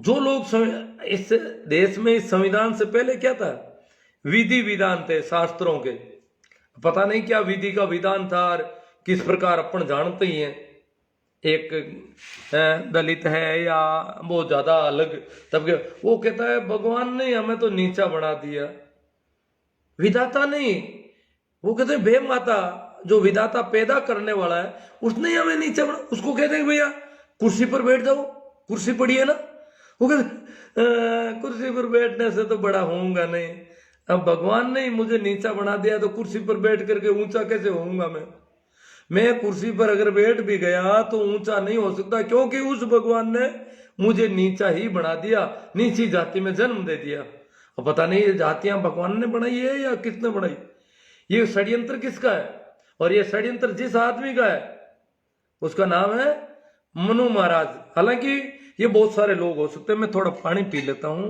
जो लोग इस देश में इस संविधान से पहले क्या था, विधि विधान थे शास्त्रों के, पता नहीं क्या विधि का विधान था और किस प्रकार अपन जानते ही हैं। एक दलित है या बहुत ज्यादा अलग तब वो कहता है भगवान ने हमें तो नीचा बना दिया, विधाता नहीं। वो कहते हैं बे माता, जो विधाता पैदा करने वाला है उसने ही हमें नीचा बना। उसको कहते हैं भैया कुर्सी पर बैठ जाओ, कुर्सी पड़ी है ना। वो कहते कुर्सी पर बैठने से तो बड़ा होऊंगा नहीं, अब भगवान ने ही मुझे नीचा बना दिया तो कुर्सी पर बैठ करके ऊंचा कैसे होऊंगा मैं कुर्सी पर अगर बैठ भी गया तो ऊंचा नहीं हो सकता, क्योंकि उस भगवान ने मुझे नीचा ही बना दिया, नीची जाति में जन्म दे दिया। अब पता नहीं ये जातियां भगवान ने बनाई है या किसने बनाई, ये षड्यंत्र किसका है। और ये षड्यंत्र जिस आदमी का है उसका नाम है मनु महाराज। हालांकि ये बहुत सारे लोग हो सकते हैं। मैं थोड़ा पानी पी लेता हूं।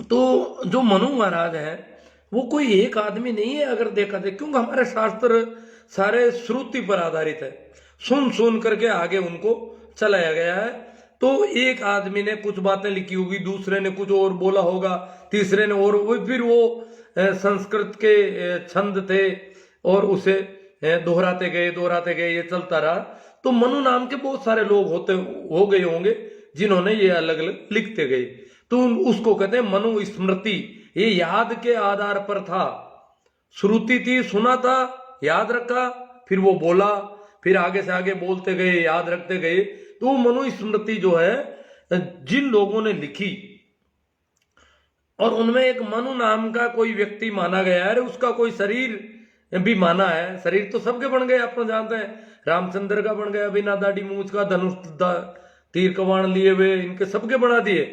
तो जो मनु महाराज है वो कोई एक आदमी नहीं है अगर देखा जाए, क्योंकि हमारे शास्त्र सारे श्रुति पर आधारित है, सुन सुन करके आगे उनको चलाया गया है। तो एक आदमी ने कुछ बातें लिखी होगी, दूसरे ने कुछ और बोला होगा, तीसरे ने और फिर वो संस्कृत के छंद थे और उसे दोहराते गए ये चलता रहा। तो मनु नाम के बहुत सारे लोग हो गए होंगे जिन्होंने ये अलग अलग लिखते गए। तो उसको कहते हैं मनु स्मृति। ये याद के आधार पर था, श्रुति थी, सुना था, याद रखा, फिर वो बोला, फिर आगे से आगे बोलते गए, याद रखते गए। तो मनु स्मृति जो है जिन लोगों ने लिखी, और उनमें एक मनु नाम का कोई व्यक्ति माना गया है, उसका कोई शरीर भी माना है। शरीर तो सबके बन गए, आप जानते हैं, रामचंद्र का बन गया बिना दाढ़ी मूंछ का, धनुष तीर कमान लिए हुए, इनके सबके बना दिए।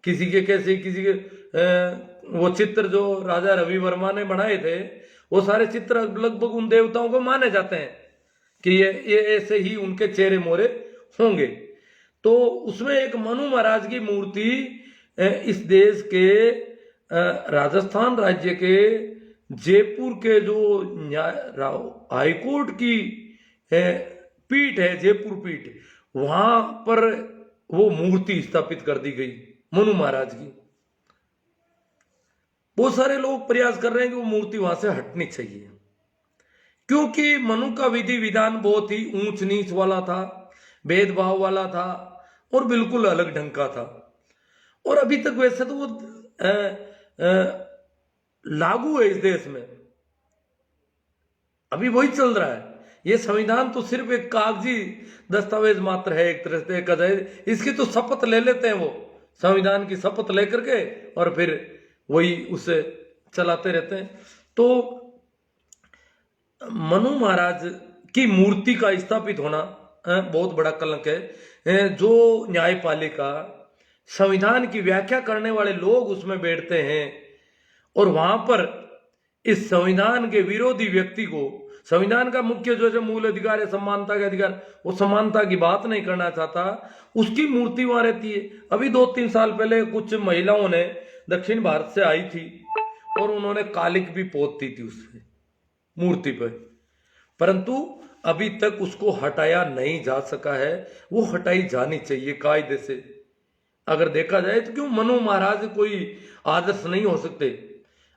किसी के कैसे, किसी के वो चित्र जो राजा रवि वर्मा ने बनाए थे, वो सारे चित्र लगभग उन देवताओं को माने जाते हैं कि ये ऐसे ही उनके चेहरे मोरे होंगे। तो उसमें एक मनु महाराज की मूर्ति इस देश के राजस्थान राज्य के जयपुर के जो हाईकोर्ट की पीठ है, जयपुर पीठ, वहां पर वो मूर्ति स्थापित कर दी गई मनु महाराज की। बहुत सारे लोग प्रयास कर रहे हैं कि वो मूर्ति वहां से हटनी चाहिए, क्योंकि मनु का विधि विधान बहुत ही ऊंच नीच वाला था, भेदभाव वाला था और बिल्कुल अलग ढंग का था। और अभी तक वैसे तो वो लागू है इस देश में, अभी वही चल रहा है। ये संविधान तो सिर्फ एक कागजी दस्तावेज मात्र है, एक तरह से देखा जाए। इसकी तो शपथ ले लेते हैं, वो संविधान की शपथ लेकर के और फिर वही उसे चलाते रहते हैं। तो मनु महाराज की मूर्ति का स्थापित होना बहुत बड़ा कलंक है। जो न्यायपालिका, संविधान की व्याख्या करने वाले लोग उसमें बैठते हैं और वहां पर इस संविधान के विरोधी व्यक्ति को, संविधान का मुख्य जो मूल अधिकार है समानता का अधिकार, वो समानता की बात नहीं करना चाहता, उसकी मूर्ति वहां रहती है। अभी 2-3 साल पहले कुछ महिलाओं ने दक्षिण भारत से आई थी और उन्होंने कालिक भी पोत दी थी उस मूर्ति पर, परंतु अभी तक उसको हटाया नहीं जा सका है। वो हटाई जानी चाहिए कायदे से। अगर देखा जाए तो क्यों मनु महाराज कोई आदर्श नहीं हो सकते।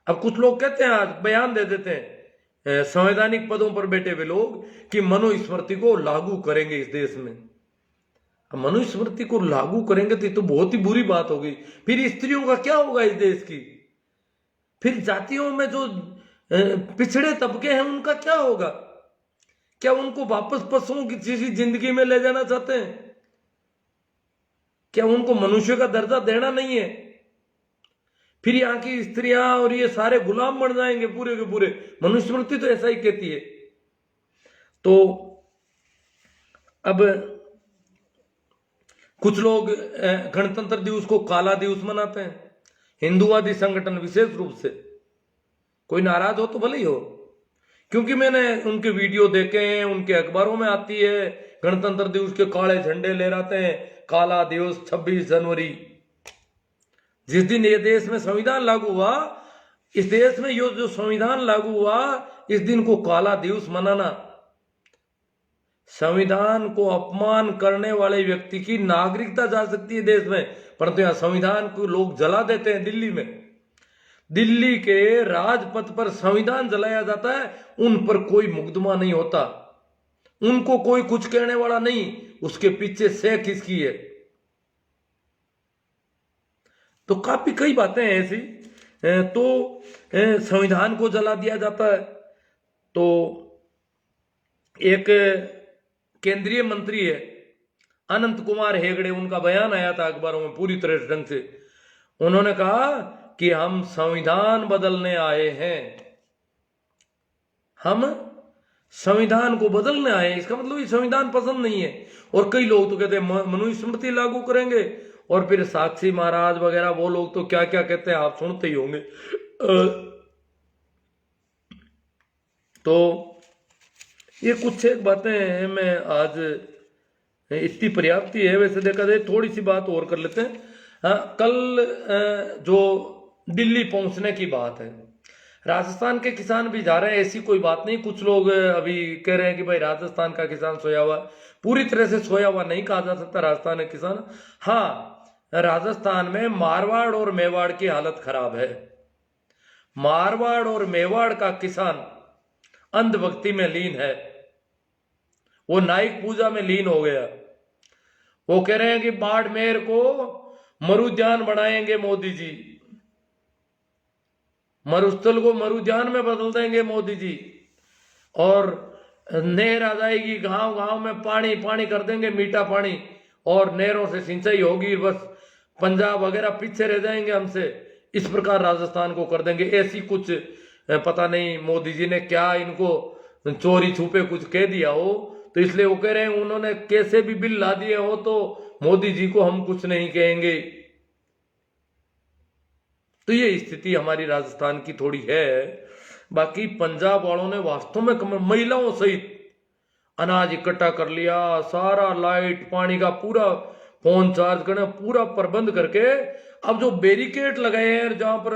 अब कुछ लोग कहते हैं, आज बयान दे देते हैं संवैधानिक पदों पर बैठे हुए लोग कि मनु स्मृति को लागू करेंगे इस देश में। अब मनु स्मृति को लागू करेंगे तो ये तो बहुत ही बुरी बात होगी। फिर स्त्रियों का क्या होगा इस देश की, फिर जातियों में जो पिछड़े तबके हैं उनका क्या होगा। क्या उनको वापस पशुओं की जैसी जिंदगी में ले जाना चाहते हैं? क्या उनको मनुष्य का दर्जा देना नहीं है? फिर यहाँ की स्त्रियां और ये सारे गुलाम बन जाएंगे पूरे के पूरे। मनुस्मृति तो ऐसा ही कहती है। तो अब कुछ लोग गणतंत्र दिवस को काला दिवस मनाते हैं, हिंदुवादी संगठन विशेष रूप से। कोई नाराज हो तो भले ही हो, क्योंकि मैंने उनके वीडियो देखे हैं, उनके अखबारों में आती है गणतंत्र दिवस के काले झंडे लहराते हैं, काला दिवस 26 जनवरी। जिस दिन ये देश में संविधान लागू हुआ इस देश में ये जो संविधान लागू हुआ, इस दिन को काला दिवस मनाना, संविधान को अपमान करने वाले व्यक्ति की नागरिकता जा सकती है देश में, परंतु यहां संविधान को लोग जला देते हैं। दिल्ली में, दिल्ली के राजपथ पर संविधान जलाया जाता है, उन पर कोई मुकदमा नहीं होता, उनको कोई कुछ कहने वाला नहीं, उसके पीछे से किसकी है। तो काफी कई बातें हैं ऐसी। तो संविधान को जला दिया जाता है। तो एक केंद्रीय मंत्री है अनंत कुमार हेगड़े, उनका बयान आया था अखबारों में पूरी तरह से ढंग से। उन्होंने कहा कि हम संविधान बदलने आए हैं, हम संविधान को बदलने आए हैं। इसका मतलब ये संविधान पसंद नहीं है। और कई लोग तो कहते हैं मनुस्मृति लागू करेंगे, और फिर साक्षी महाराज वगैरह वो लोग तो क्या क्या कहते हैं, आप सुनते ही होंगे। तो ये कुछ एक बातें मैं आज, इतनी पर्याप्त ही है वैसे देखा जाए। थोड़ी सी बात और कर लेते हैं। हाँ, कल जो दिल्ली पहुंचने की बात है, राजस्थान के किसान भी जा रहे हैं, ऐसी कोई बात नहीं। कुछ लोग अभी कह रहे हैं कि भाई राजस्थान का किसान सोया हुआ, पूरी तरह से सोया हुआ नहीं कहा जा सकता राजस्थान के किसान। हाँ, राजस्थान में मारवाड़ और मेवाड़ की हालत खराब है। मारवाड़ और मेवाड़ का किसान अंधभक्ति में लीन है, वो नाइक पूजा में लीन हो गया। वो कह रहे हैं कि बाड़मेर को मरुद्यान बनाएंगे मोदी जी, मरुस्थल को मरुद्यान में बदल देंगे मोदी जी, और नहर आ जाएगी, गांव गांव में पानी पानी कर देंगे, मीठा पानी, और नहरों से सिंचाई होगी, बस पंजाब वगैरह पीछे रह जाएंगे हमसे। इस प्रकार राजस्थान को कर देंगे। ऐसी कुछ पता नहीं मोदी जी ने क्या इनको चोरी छुपे कुछ कह दिया हो, तो इसलिए वो कह रहे हैं उन्होंने कैसे भी बिल ला दिए हो तो मोदी जी को हम कुछ नहीं कहेंगे। तो ये स्थिति हमारी राजस्थान की थोड़ी है। बाकी पंजाब वालों ने वास्तव में महिलाओं सहित अनाज इकट्ठा कर लिया, सारा लाइट पानी का पूरा फोन चार्ज करने पूरा प्रबंध करके, अब जो बैरिकेड लगाए हैं जहां पर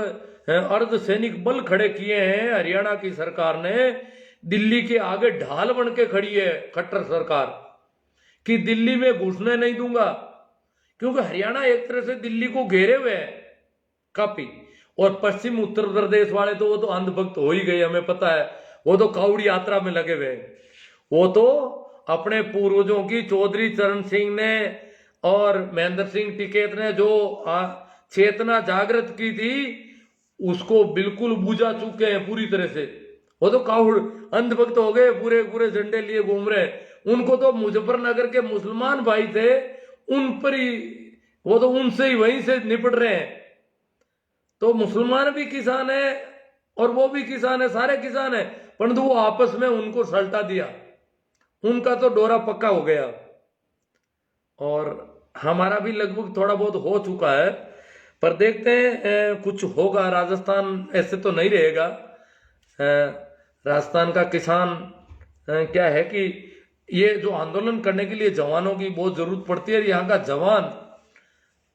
अर्धसैनिक बल खड़े किए हैं हरियाणा की सरकार ने, दिल्ली के आगे ढाल बन के खड़ी है खट्टर सरकार कि दिल्ली में घुसने नहीं दूंगा, क्योंकि हरियाणा एक तरह से दिल्ली को घेरे हुए है काफी। और पश्चिम उत्तर प्रदेश वाले तो वो तो अंधभक्त हो ही गए, हमें पता है, वो तो कावड़ी यात्रा में लगे हुए हैं। वो तो अपने पूर्वजों की चौधरी चरण सिंह ने और महेंद्र सिंह टिकैत ने जो चेतना जागृत की थी, उसको बिल्कुल बुझा चुके हैं पूरी तरह से। वो तो कावड़ अंधभक्त हो गए, पूरे पूरे झंडे लिए घूम रहे। उनको तो मुजफ्फरनगर के मुसलमान भाई थे, उन पर ही वो तो उनसे ही वहीं से निपट रहे हैं। तो मुसलमान भी किसान है और वो भी किसान है, सारे किसान है, परंतु वो आपस में उनको सल्टा दिया, उनका तो डोरा पक्का हो गया। और हमारा भी लगभग थोड़ा बहुत हो चुका है, पर देखते हैं कुछ होगा। राजस्थान ऐसे तो नहीं रहेगा। राजस्थान का किसान क्या है कि ये जो आंदोलन करने के लिए जवानों की बहुत जरूरत पड़ती है, यहाँ का जवान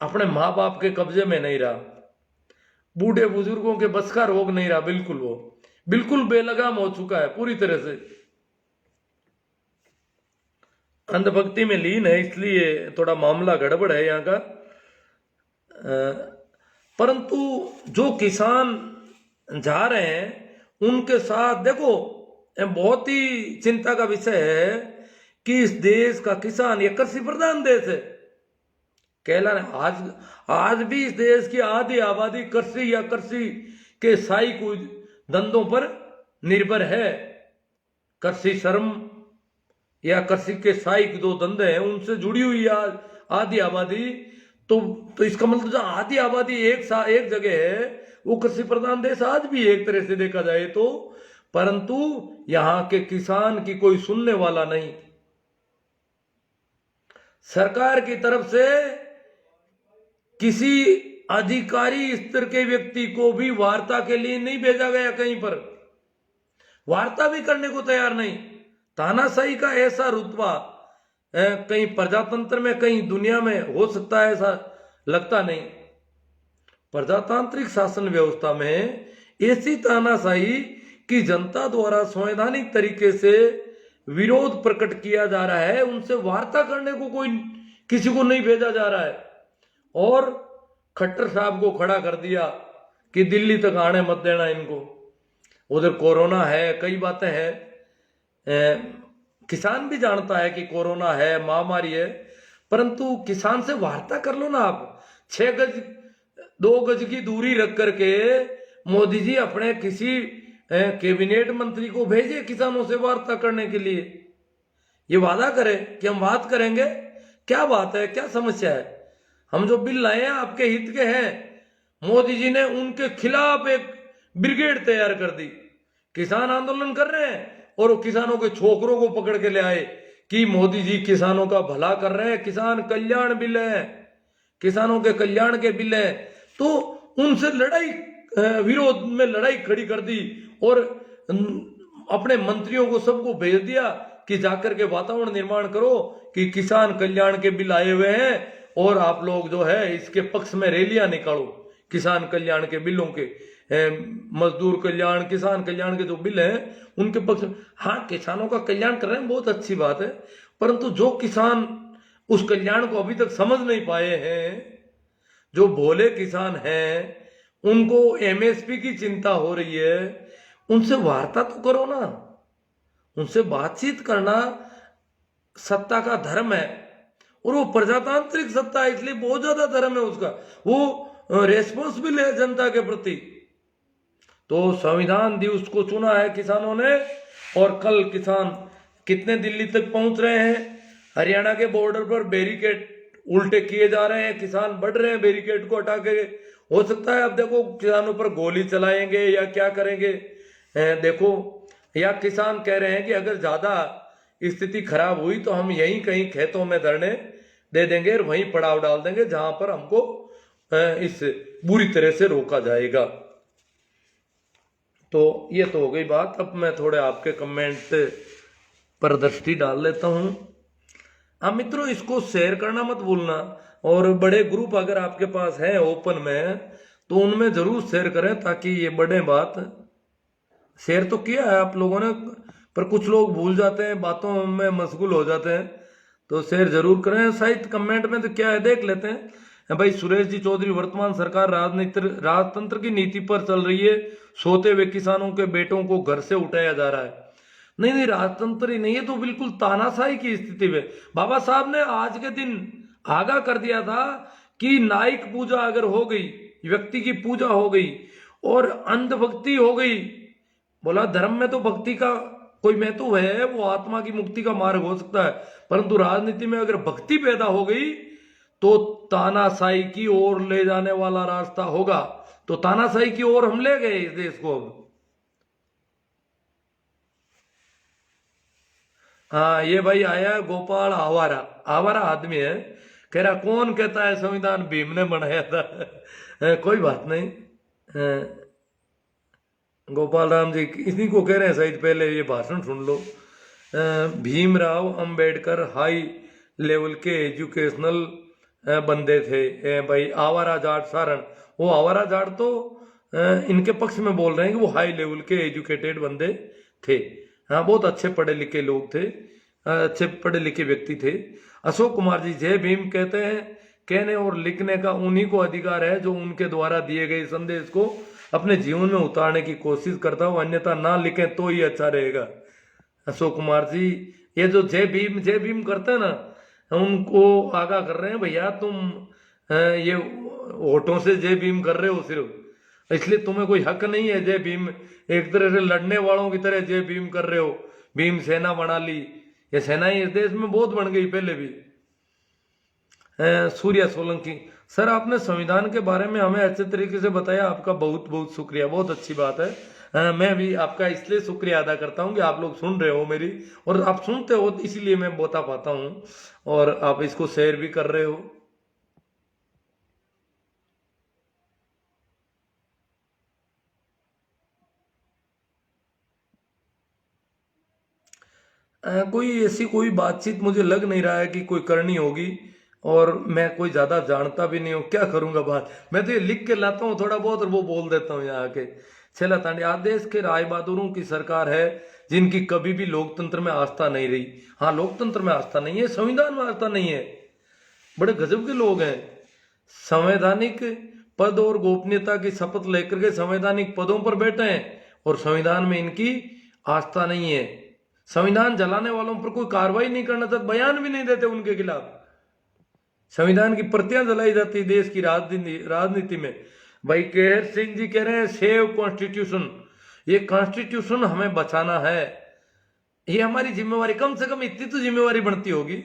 अपने माँ बाप के कब्जे में नहीं रहा, बूढ़े बुजुर्गों के बस का रोग नहीं रहा, बिल्कुल वो बिल्कुल बेलगाम हो चुका है, पूरी तरह से अंधभक्ति में लीन है, इसलिए थोड़ा मामला गड़बड़ है यहाँ का। परंतु जो किसान जा रहे हैं उनके साथ देखो, बहुत ही चिंता का विषय है कि इस देश का किसान ये कृषि प्रधान देश है कहला आज भी इस देश की आधी आबादी कृषि या कृषि के सहायक धंधों पर निर्भर है। कृषि श्रम या कृषि के सहायक जो धंधे हैं उनसे जुड़ी हुई आधी आबादी। तो इसका मतलब जो आधी आबादी एक जगह है, वो कृषि प्रधान देश आज भी एक तरह से देखा जाए तो, परंतु यहां के किसान की कोई सुनने वाला नहीं। सरकार की तरफ से किसी अधिकारी स्तर के व्यक्ति को भी वार्ता के लिए नहीं भेजा गया, कहीं पर वार्ता भी करने को तैयार नहीं। तानाशाही का ऐसा रुतबा कहीं प्रजातंत्र में कहीं दुनिया में हो सकता है ऐसा लगता नहीं। प्रजातांत्रिक शासन व्यवस्था में ऐसी तानाशाही कि जनता द्वारा संवैधानिक तरीके से विरोध प्रकट किया जा रहा है, उनसे वार्ता करने को कोई किसी को नहीं भेजा जा रहा है, और खट्टर साहब को खड़ा कर दिया कि दिल्ली तक आने मत देना इनको। उधर कोरोना है, कई बातें हैं, किसान भी जानता है कि कोरोना है, महामारी है, परंतु किसान से वार्ता कर लो ना आप। 6 गज 2 गज की दूरी रख करके मोदी जी अपने किसी कैबिनेट मंत्री को भेजे किसानों से वार्ता करने के लिए। ये वादा करें कि हम बात करेंगे, क्या बात है, क्या समस्या है। हम जो बिल लाए हैं आपके हित के हैं। मोदी जी ने उनके खिलाफ एक ब्रिगेड तैयार कर दी। किसान आंदोलन कर रहे हैं और वो किसानों के छोकरों को पकड़ के ले आए कि मोदी जी किसानों का भला कर रहे हैं, किसान कल्याण बिल है, किसानों के कल्याण के बिल है। तो उनसे लड़ाई, विरोध में लड़ाई खड़ी कर दी और अपने मंत्रियों को सबको भेज दिया कि जाकर के वातावरण निर्माण करो कि किसान कल्याण के बिल आए हुए हैं और आप लोग जो है इसके पक्ष में रैलियां निकालो। किसान कल्याण के बिलों के, मजदूर कल्याण, किसान कल्याण के जो बिल हैं उनके पक्ष। हाँ, किसानों का कल्याण कर रहे हैं, बहुत अच्छी बात है, परंतु जो किसान उस कल्याण को अभी तक समझ नहीं पाए हैं, जो भोले किसान हैं, उनको एमएसपी की चिंता हो रही है, उनसे वार्ता तो करो ना। उनसे बातचीत करना सत्ता का धर्म है और वो प्रजातांत्रिक सत्ता है, इसलिए बहुत ज्यादा धर्म है उसका, वो रेस्पॉन्सिबल है जनता के प्रति। तो संविधान दिवस को चुना है किसानों ने और कल किसान कितने दिल्ली तक पहुंच रहे हैं। हरियाणा के बॉर्डर पर बैरिकेड उल्टे किए जा रहे हैं, किसान बढ़ रहे हैं बैरिकेड को हटा के। हो सकता है अब देखो किसानों पर गोली चलाएंगे या क्या करेंगे, देखो। या किसान कह रहे हैं कि अगर ज्यादा स्थिति खराब हुई तो हम यहीं कहीं खेतों में धरने दे देंगे और वहीं पड़ाव डाल देंगे जहां पर हमको इस बुरी तरह से रोका जाएगा। तो ये तो हो गई बात। अब मैं थोड़े आपके कमेंट पर दृष्टि डाल लेता हूं। हाँ मित्रों, इसको शेयर करना मत भूलना, और बड़े ग्रुप अगर आपके पास है ओपन में तो उनमें जरूर शेयर करें ताकि ये बढ़े बात। शेयर तो किया है आप लोगों ने, पर कुछ लोग भूल जाते हैं, बातों में मशगूल हो जाते हैं, तो शेयर जरूर करें। साहित्य कमेंट में तो क्या है देख लेते हैं। भाई सुरेश जी चौधरी, वर्तमान सरकार राजतंत्र की नीति पर चल रही है, सोते हुए किसानों के बेटों को घर से उठाया जा रहा है। नहीं नहीं, राजतंत्र ही नहीं है, तो बिल्कुल तानाशाही की स्थिति में। बाबा साहब ने आज के दिन आगाह कर दिया था कि नायक पूजा अगर हो गई, व्यक्ति की पूजा हो गई और अंधभक्ति हो गई, बोला धर्म में तो भक्ति का कोई महत्व है, वो आत्मा की मुक्ति का मार्ग हो सकता है, परंतु राजनीति में अगर भक्ति पैदा हो गई तो तानाशाही की ओर ले जाने वाला रास्ता होगा। तो तानाशाही की ओर हम ले गए इस देश को अब। हाँ, ये भाई आया गोपाल आवारा, आवारा आदमी है, कह रहा कौन कहता है संविधान भीम ने बनाया था। कोई बात नहीं, गोपाल राम जी इसी को कह रहे हैं शायद, पहले ये भाषण सुन लो। भीमराव अंबेडकर हाई लेवल के एजुकेशनल बंदे थे। भाई आवारा जाट सारण, वो आवारा जाट तो इनके पक्ष में बोल रहे हैं कि वो हाई लेवल के एजुकेटेड बंदे थे। हाँ, बहुत अच्छे पढ़े लिखे लोग थे, अच्छे पढ़े लिखे व्यक्ति थे। अशोक कुमार जी, जय भीम कहते हैं, कहने और लिखने का उन्हीं को अधिकार है जो उनके द्वारा दिए गए संदेश को अपने जीवन में उतारने की कोशिश करता हो, अन्यथा ना लिखें तो ही अच्छा रहेगा। अशोक कुमार जी, ये जो जय भीम करते हैं ना, उनको आगाह कर रहे हैं, भैया तुम ये होठों से जय भीम कर रहे हो सिर्फ, इसलिए तुम्हें कोई हक नहीं है जय भीम, एक तरह से लड़ने वालों की तरह जय भीम कर रहे हो। भीम सेना बना ली, ये सेनाएं इस देश में बहुत बन गई पहले भी। सूर्या सोलंकी, सर आपने संविधान के बारे में हमें अच्छे तरीके से बताया, आपका बहुत बहुत शुक्रिया, बहुत अच्छी बात है। मैं भी आपका इसलिए शुक्रिया अदा करता हूं कि आप लोग सुन रहे हो मेरी, और आप सुनते हो इसीलिए मैं बता पाता हूं, और आप इसको शेयर भी कर रहे हो। कोई ऐसी कोई बातचीत मुझे लग नहीं रहा है कि कोई करनी होगी, और मैं कोई ज्यादा जानता भी नहीं हूँ, क्या करूंगा बात। मैं तो ये लिख के लाता हूँ थोड़ा बहुत और वो बोल देता हूँ यहाँ आके, छेला तांडी आदेश के राय बहादुरों की सरकार है जिनकी कभी भी लोकतंत्र में आस्था नहीं रही। हाँ, लोकतंत्र में आस्था नहीं है, संविधान में आस्था नहीं है। बड़े गजब के लोग हैं। संवैधानिक पद और गोपनीयता की शपथ लेकर के संवैधानिक पदों पर बैठे हैं और संविधान में इनकी आस्था नहीं है। संविधान जलाने वालों पर कोई कार्रवाई नहीं करना चाहते, बयान भी नहीं देते उनके खिलाफ। संविधान की प्रतियां जलाई जाती देश की राजनीति में। भाई केहर सिंह जी कह रहे हैं सेव कॉन्स्टिट्यूशन, ये कॉन्स्टिट्यूशन हमें बचाना है, ये हमारी जिम्मेवारी। कम से कम इतनी तो जिम्मेवारी बनती होगी।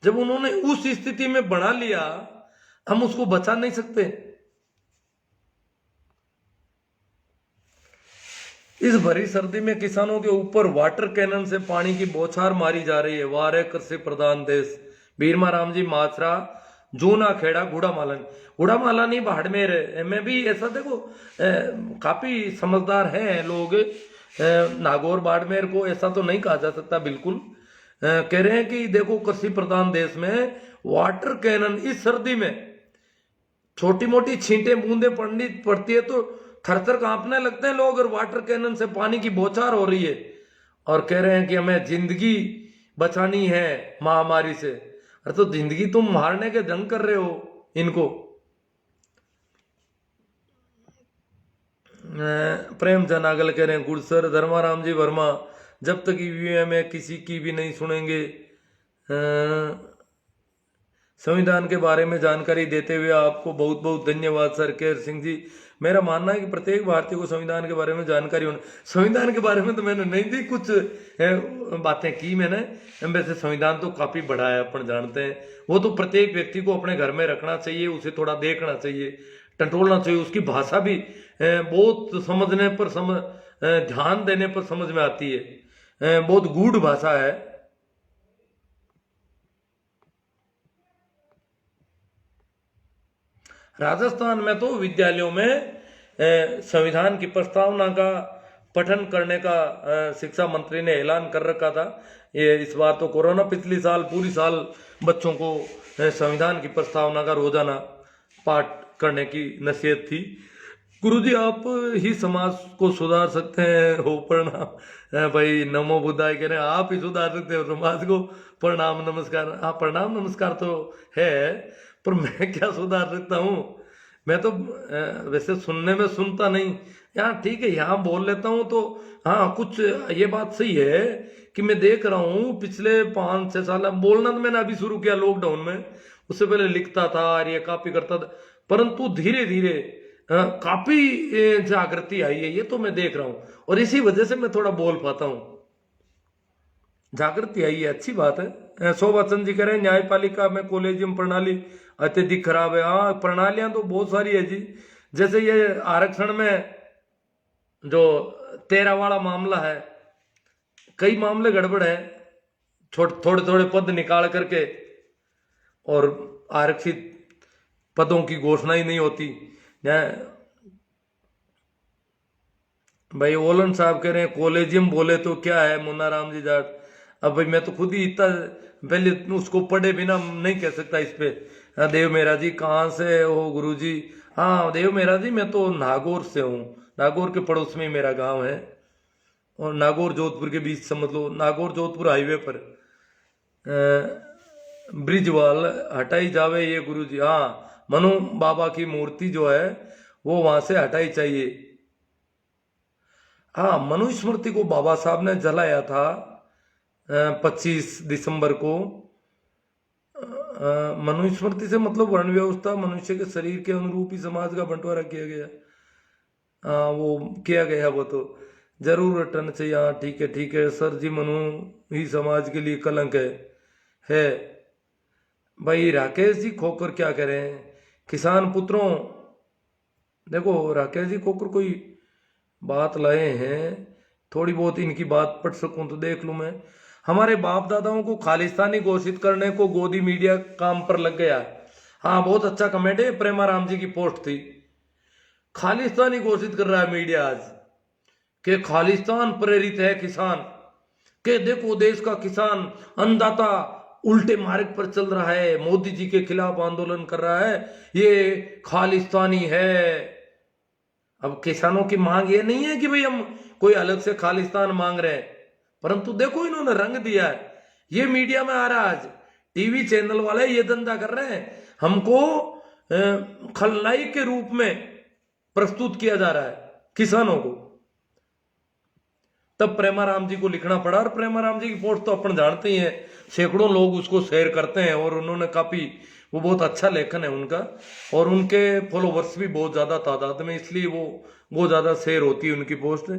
जब उन्होंने उस स्थिति में बना लिया, हम उसको बचा नहीं सकते। इस भरी सर्दी में किसानों के ऊपर वाटर कैनन से पानी की बौछार मारी जा रही है। वारे कृषि प्रधान देश। बीरमा राम जी माथरा, जूना खेड़ा, गुड़ामाला नहीं बाड़मेर में भी ऐसा देखो काफी समझदार हैं लोग। नागौर बाड़मेर को ऐसा तो नहीं कहा जा सकता बिल्कुल। कह रहे हैं कि देखो कृषि प्रधान देश में वाटर कैनन इस सर्दी में छोटी मोटी छींटें बूंदे पड़ती है तो थरथर कांपने लगते हैं लोग, और वाटर कैनन से पानी की बौछार हो रही है और कह रहे हैं कि हमें जिंदगी बचानी है महामारी से। अरे तो जिंदगी तुम मारने के जंग कर रहे हो इनको। प्रेम जनागल कह रहे हैं गुड़सर। धर्माराम जी वर्मा, जब तक ईवीएम है किसी की भी नहीं सुनेंगे। संविधान के बारे में जानकारी देते हुए आपको बहुत बहुत धन्यवाद सर केर सिंह जी। मेरा मानना है कि प्रत्येक भारतीय को संविधान के बारे में जानकारी होनी। संविधान के बारे में तो मैंने नहीं दी, कुछ बातें की मैंने। वैसे संविधान तो काफी बड़ा है, अपन जानते हैं। वो तो प्रत्येक व्यक्ति को अपने घर में रखना चाहिए, उसे थोड़ा देखना चाहिए, टटोलना चाहिए। उसकी भाषा भी बहुत समझने पर ध्यान देने पर समझ में आती है। बहुत गूढ़ भाषा है। राजस्थान में तो विद्यालयों में संविधान की प्रस्तावना का पठन करने का शिक्षा मंत्री ने ऐलान कर रखा था। ये इस बार तो कोरोना, पिछली साल पूरी साल बच्चों को संविधान की प्रस्तावना का रोजाना पाठ करने की नसीहत थी। गुरुजी आप ही समाज को सुधार सकते हैं हो, प्रणाम। भाई नमो बुद्धाय कह रहे हैं आप ही सुधार सकते हो समाज को। प्रणाम नमस्कार। हाँ, प्रणाम नमस्कार तो है, पर मैं क्या सुधार सकता हूँ। मैं तो वैसे सुनने में सुनता नहीं, यहाँ ठीक है यहाँ बोल लेता हूँ। तो हाँ, कुछ ये बात सही है कि मैं देख रहा हूँ पिछले 5-6 साल, बोलना तो मैंने अभी शुरू किया लॉकडाउन में, उससे पहले लिखता था और ये कॉपी करता था, परंतु धीरे धीरे काफी जागृति आई है, ये तो मैं देख रहा हूँ। और इसी वजह से मैं थोड़ा बोल पाता हूँ। जागृति आई है, अच्छी बात है। शोभा चंद जी कह रहे हैं न्यायपालिका में कॉलेजियम प्रणाली अत्यधिक खराब है। हाँ, प्रणालियां तो बहुत सारी है जी। जैसे ये आरक्षण में जो 13 वाला मामला है, कई मामले गड़बड़ है। थोड़े थोड़े पद निकाल करके और आरक्षित पदों की घोषणा ही नहीं होती। भाई ओलन साहब कह रहे हैं कॉलेजियम बोले तो क्या है मुन्ना राम जी जाट। अब भाई मैं तो खुद ही इतना पहले उसको पढ़े बिना नहीं कह सकता इस पे। हाँ, देव मेरा जी कहाँ से हो गुरुजी? हाँ देव मेरा जी, मैं तो नागौर से हूँ। नागौर के पड़ोस में ही मेरा गांव है और नागौर जोधपुर के बीच समझ लो, नागौर जोधपुर हाईवे पर ब्रिजवाल हटाई जावे ये गुरुजी। हाँ, मनु बाबा की मूर्ति जो है वो वहां से हटाई चाहिए। हाँ, मनु स्मृति को बाबा साहब ने जलाया था 25 दिसंबर को। मनु स्मृति से मतलब वर्ण व्यवस्था, मनुष्य के शरीर के अनुरूप ही समाज का बंटवारा किया गया। वो किया गया, वो तो जरूर हटना चाहिए। हाँ ठीक है सर जी, मनु ही समाज के लिए कलंक है। भाई राकेश जी खोकर क्या करें? किसान पुत्रों, देखो राकेश जी खोकर कोई बात लाए हैं, थोड़ी बहुत इनकी बात पढ़ सकूं तो देख लूं मैं। हमारे बाप दादाओं को खालिस्तानी घोषित करने को गोदी मीडिया काम पर लग गया। हाँ, बहुत अच्छा कमेंट है, प्रेमा राम जी की पोस्ट थी। खालिस्तानी घोषित कर रहा है मीडिया आज के खालिस्तान प्रेरित है किसान, के देखो देश का किसान अन्नदाता उल्टे मार्ग पर चल रहा है, मोदी जी के खिलाफ आंदोलन कर रहा है, ये खालिस्तानी है। अब किसानों की मांग ये नहीं है कि भाई हम कोई अलग से खालिस्तान मांग रहे हैं, परंतु देखो इन्होंने रंग दिया है। ये मीडिया में आ रहा है, आज टीवी चैनल वाले ये धंधा कर रहे हैं, हमको खलनायक के रूप में प्रस्तुत किया जा रहा है किसानों को। तब प्रेमाराम जी को लिखना पड़ा, और प्रेमाराम जी की पोस्ट तो अपन जानते ही हैं, सैकड़ों लोग उसको शेयर करते हैं, और उन्होंने काफी, वो बहुत अच्छा लेखन है उनका, और उनके फॉलोवर्स भी बहुत ज्यादा तादाद में, इसलिए वो बहुत ज्यादा शेयर होती है उनकी पोस्ट।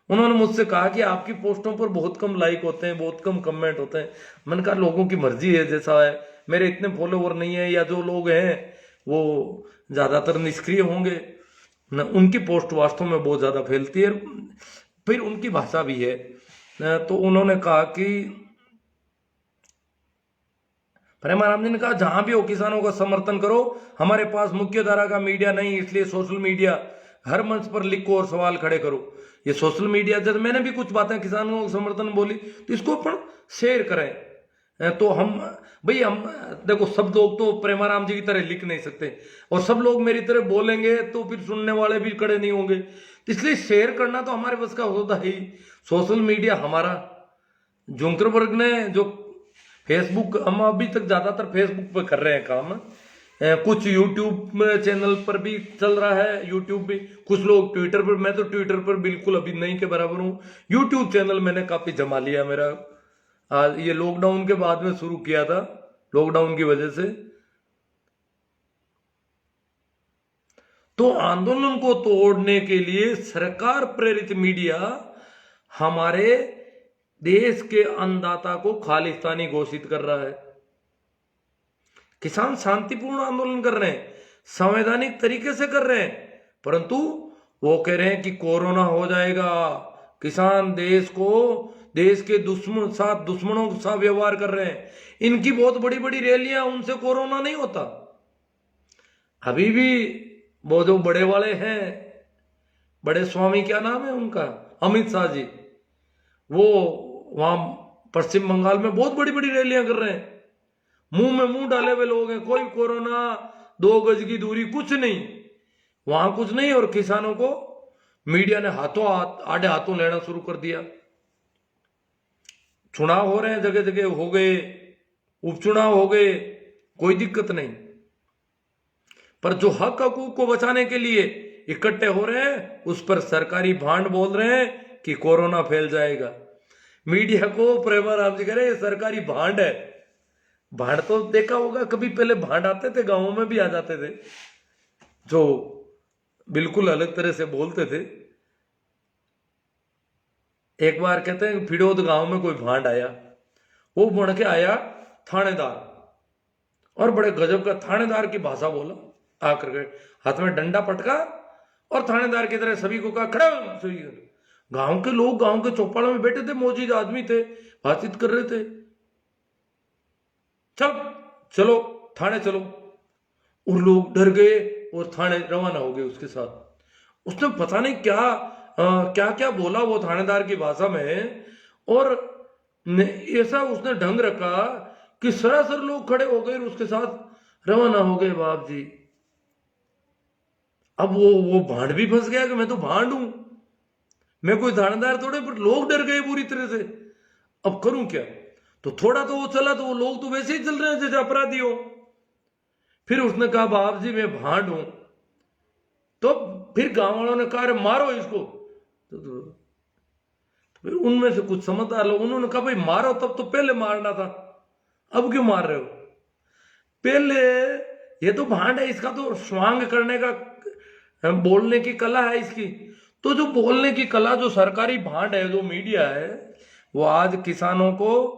उन्होंने मुझसे कहा कि आपकी पोस्टों पर बहुत कम लाइक होते हैं, बहुत कम कमेंट होते हैं। मैंने कहा लोगों की मर्जी है, जैसा है, मेरे इतने फॉलोवर नहीं है, या जो लोग हैं वो ज्यादातर निष्क्रिय होंगे न, उनकी पोस्ट वास्तव में बहुत ज्यादा फैलती है, फिर उनकी भाषा भी है। तो उन्होंने कहा कि प्रेमाराम जी ने कहा जहां भी हो किसानों का समर्थन करो, हमारे पास मुख्य धारा का मीडिया नहीं, इसलिए सोशल मीडिया हर मंच पर लिखो और सवाल खड़े करो। ये सोशल मीडिया, जब मैंने भी कुछ बातें किसानों को समर्थन बोली तो इसको अपन शेयर करें। तो हम भाई, हम देखो सब लोग तो प्रेमाराम जी की तरह लिख नहीं सकते, और सब लोग मेरी तरह बोलेंगे तो फिर सुनने वाले भी खड़े नहीं होंगे, इसलिए शेयर करना तो हमारे बस का होता ही। सोशल मीडिया हमारा, जुंकरबर्ग ने जो फेसबुक, हम अभी तक ज्यादातर फेसबुक पर कर रहे हैं काम, कुछ यूट्यूब चैनल पर भी चल रहा है, यूट्यूब भी, कुछ लोग ट्विटर पर, मैं तो ट्विटर पर बिल्कुल अभी नहीं के बराबर हूँ। यूट्यूब चैनल मैंने काफी जमा लिया मेरा, आज ये लॉकडाउन के बाद में शुरू किया था, लॉकडाउन की वजह से। तो आंदोलन को तोड़ने के लिए सरकार प्रेरित मीडिया हमारे देश के अन्नदाता को खालिस्तानी घोषित कर रहा है। किसान शांतिपूर्ण आंदोलन कर रहे हैं, संवैधानिक तरीके से कर रहे हैं, परंतु वो कह रहे हैं कि कोरोना हो जाएगा। किसान देश के दुश्मनों के साथ व्यवहार कर रहे हैं। इनकी बहुत बड़ी बड़ी रैलियां, उनसे कोरोना नहीं होता। अभी भी वो जो बड़े वाले हैं, बड़े स्वामी, क्या नाम है उनका, अमित शाह जी, वो वहां पश्चिम बंगाल में बहुत बड़ी बड़ी रैलियां कर रहे हैं। मुंह में मुंह डाले हुए लोग हैं, कोई कोरोना, 2 गज की दूरी, कुछ नहीं, वहां कुछ नहीं। और किसानों को मीडिया ने आड़े हाथों लेना शुरू कर दिया। चुनाव हो रहे हैं, जगह जगह हो गए, उपचुनाव हो गए, कोई दिक्कत नहीं, पर जो हक हकूक को बचाने के लिए इकट्ठे हो रहे हैं, उस पर सरकारी भांड बोल रहे हैं कि कोरोना फैल जाएगा। मीडिया को प्रेमाराम जी कह रहे हैं सरकारी भांड है। भांड तो देखा होगा कभी, पहले भांड आते थे, गांवों में भी आ जाते थे, जो बिल्कुल अलग तरह से बोलते थे। एक बार कहते हैं फिरोद गांव में कोई भांड आया, वो बन के आया थानेदार, और बड़े गजब का थानेदार की भाषा बोला, आकर के हाथ में डंडा पटका, और थानेदार की तरह सभी को कहा खड़ा। गांव के लोग गांव के चौपालों में बैठे थे, मौजूद आदमी थे, बातचीत कर रहे थे, चलो थाने चलो। और लोग डर गए और थाने रवाना हो गए उसके साथ। उसने पता नहीं क्या क्या बोला वो थानेदार की भाषा में, और ऐसा उसने ढंग रखा कि सरासर लोग खड़े हो गए और उसके साथ रवाना हो गए। बाप जी, अब वो भांड भी फंस गया कि मैं तो भांड हूं, मैं कोई थानेदार थोड़े, पर लोग डर गए पूरी तरह से। अब करूं क्या? तो थोड़ा तो वो चला, तो वो लोग तो वैसे ही चल रहे हैं जैसे अपराधी हो। फिर उसने कहा बाप जी मैं भांड हूं। तो फिर गांव वालों ने कहा मारो इसको। तो फिर उनमें से कुछ समझदार लोग, उन्होंने कहा भाई मारो, तब तो पहले मारना था, अब क्यों मार रहे हो? पहले ये तो भांड है, इसका तो स्वांग करने का, बोलने की कला है इसकी। तो जो बोलने की कला, जो सरकारी भांड है, जो मीडिया है, वो आज किसानों को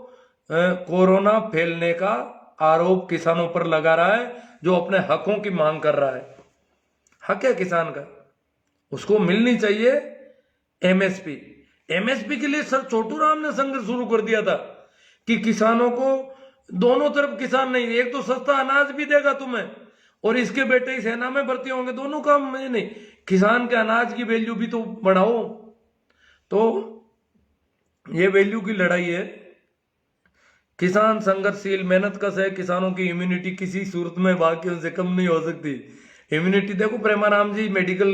कोरोना फैलने का आरोप किसानों पर लगा रहा है, जो अपने हकों की मांग कर रहा है। हक है किसान का, उसको मिलनी चाहिए एमएसपी। एमएसपी के लिए सर छोटू राम ने संघर्ष शुरू कर दिया था कि किसानों को, दोनों तरफ किसान नहीं, एक तो सस्ता अनाज भी देगा तुम्हें, और इसके बेटे ही सेना में भर्ती होंगे, दोनों काम में नहीं, किसान के अनाज की वैल्यू भी तो बढ़ाओ। तो ये वैल्यू की लड़ाई है। किसान संघर्षशील, मेहनतकश है। किसानों की इम्यूनिटी किसी सूरत में बाकियों से कम नहीं हो सकती। इम्यूनिटी देखो, प्रेमाराम जी मेडिकल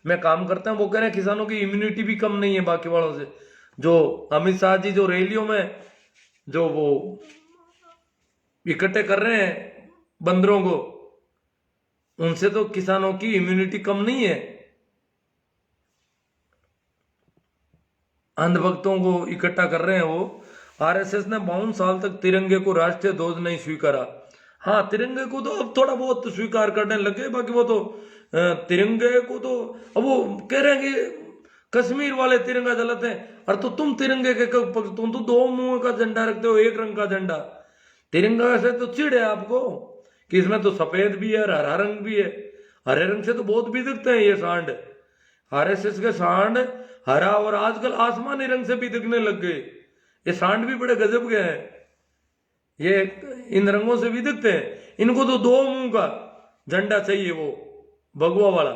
में काम करते हैं वो कह रहे हैं किसानों की इम्यूनिटी भी कम नहीं है बाकी वालों से। जो अमित शाह जी जो रैलियों में जो वो इकट्ठे कर रहे हैं बंदरों को, उनसे तो किसानों की इम्यूनिटी कम नहीं है। अंधभक्तों को इकट्ठा कर रहे हैं वो। आरएसएस ने 52 साल तक तिरंगे को राष्ट्रीय ध्वज नहीं स्वीकारा। हाँ, तिरंगे को तो अब थोड़ा बहुत स्वीकार करने लगे, बाकी वो तो तिरंगे को तो अब वो कह रहे हैं कि कश्मीर वाले तिरंगा जलाते हैं। और तो तुम तिरंगे के तुम तो दो मुंह का झंडा रखते हो, एक रंग का झंडा। तिरंगा से तो चिढ़ है आपको कि इसमें तो सफेद भी है और हरा रंग भी है। हरे रंग से तो बहुत भी दिखते हैं ये सांड। आरएसएस के सांड हरा और आजकल आसमानी रंग से भी दिखने लग गए। ये सांड भी बड़े गजब के हैं, ये इन रंगों से भी दिखते हैं। इनको तो दो मुंह का झंडा चाहिए, वो भगवा वाला।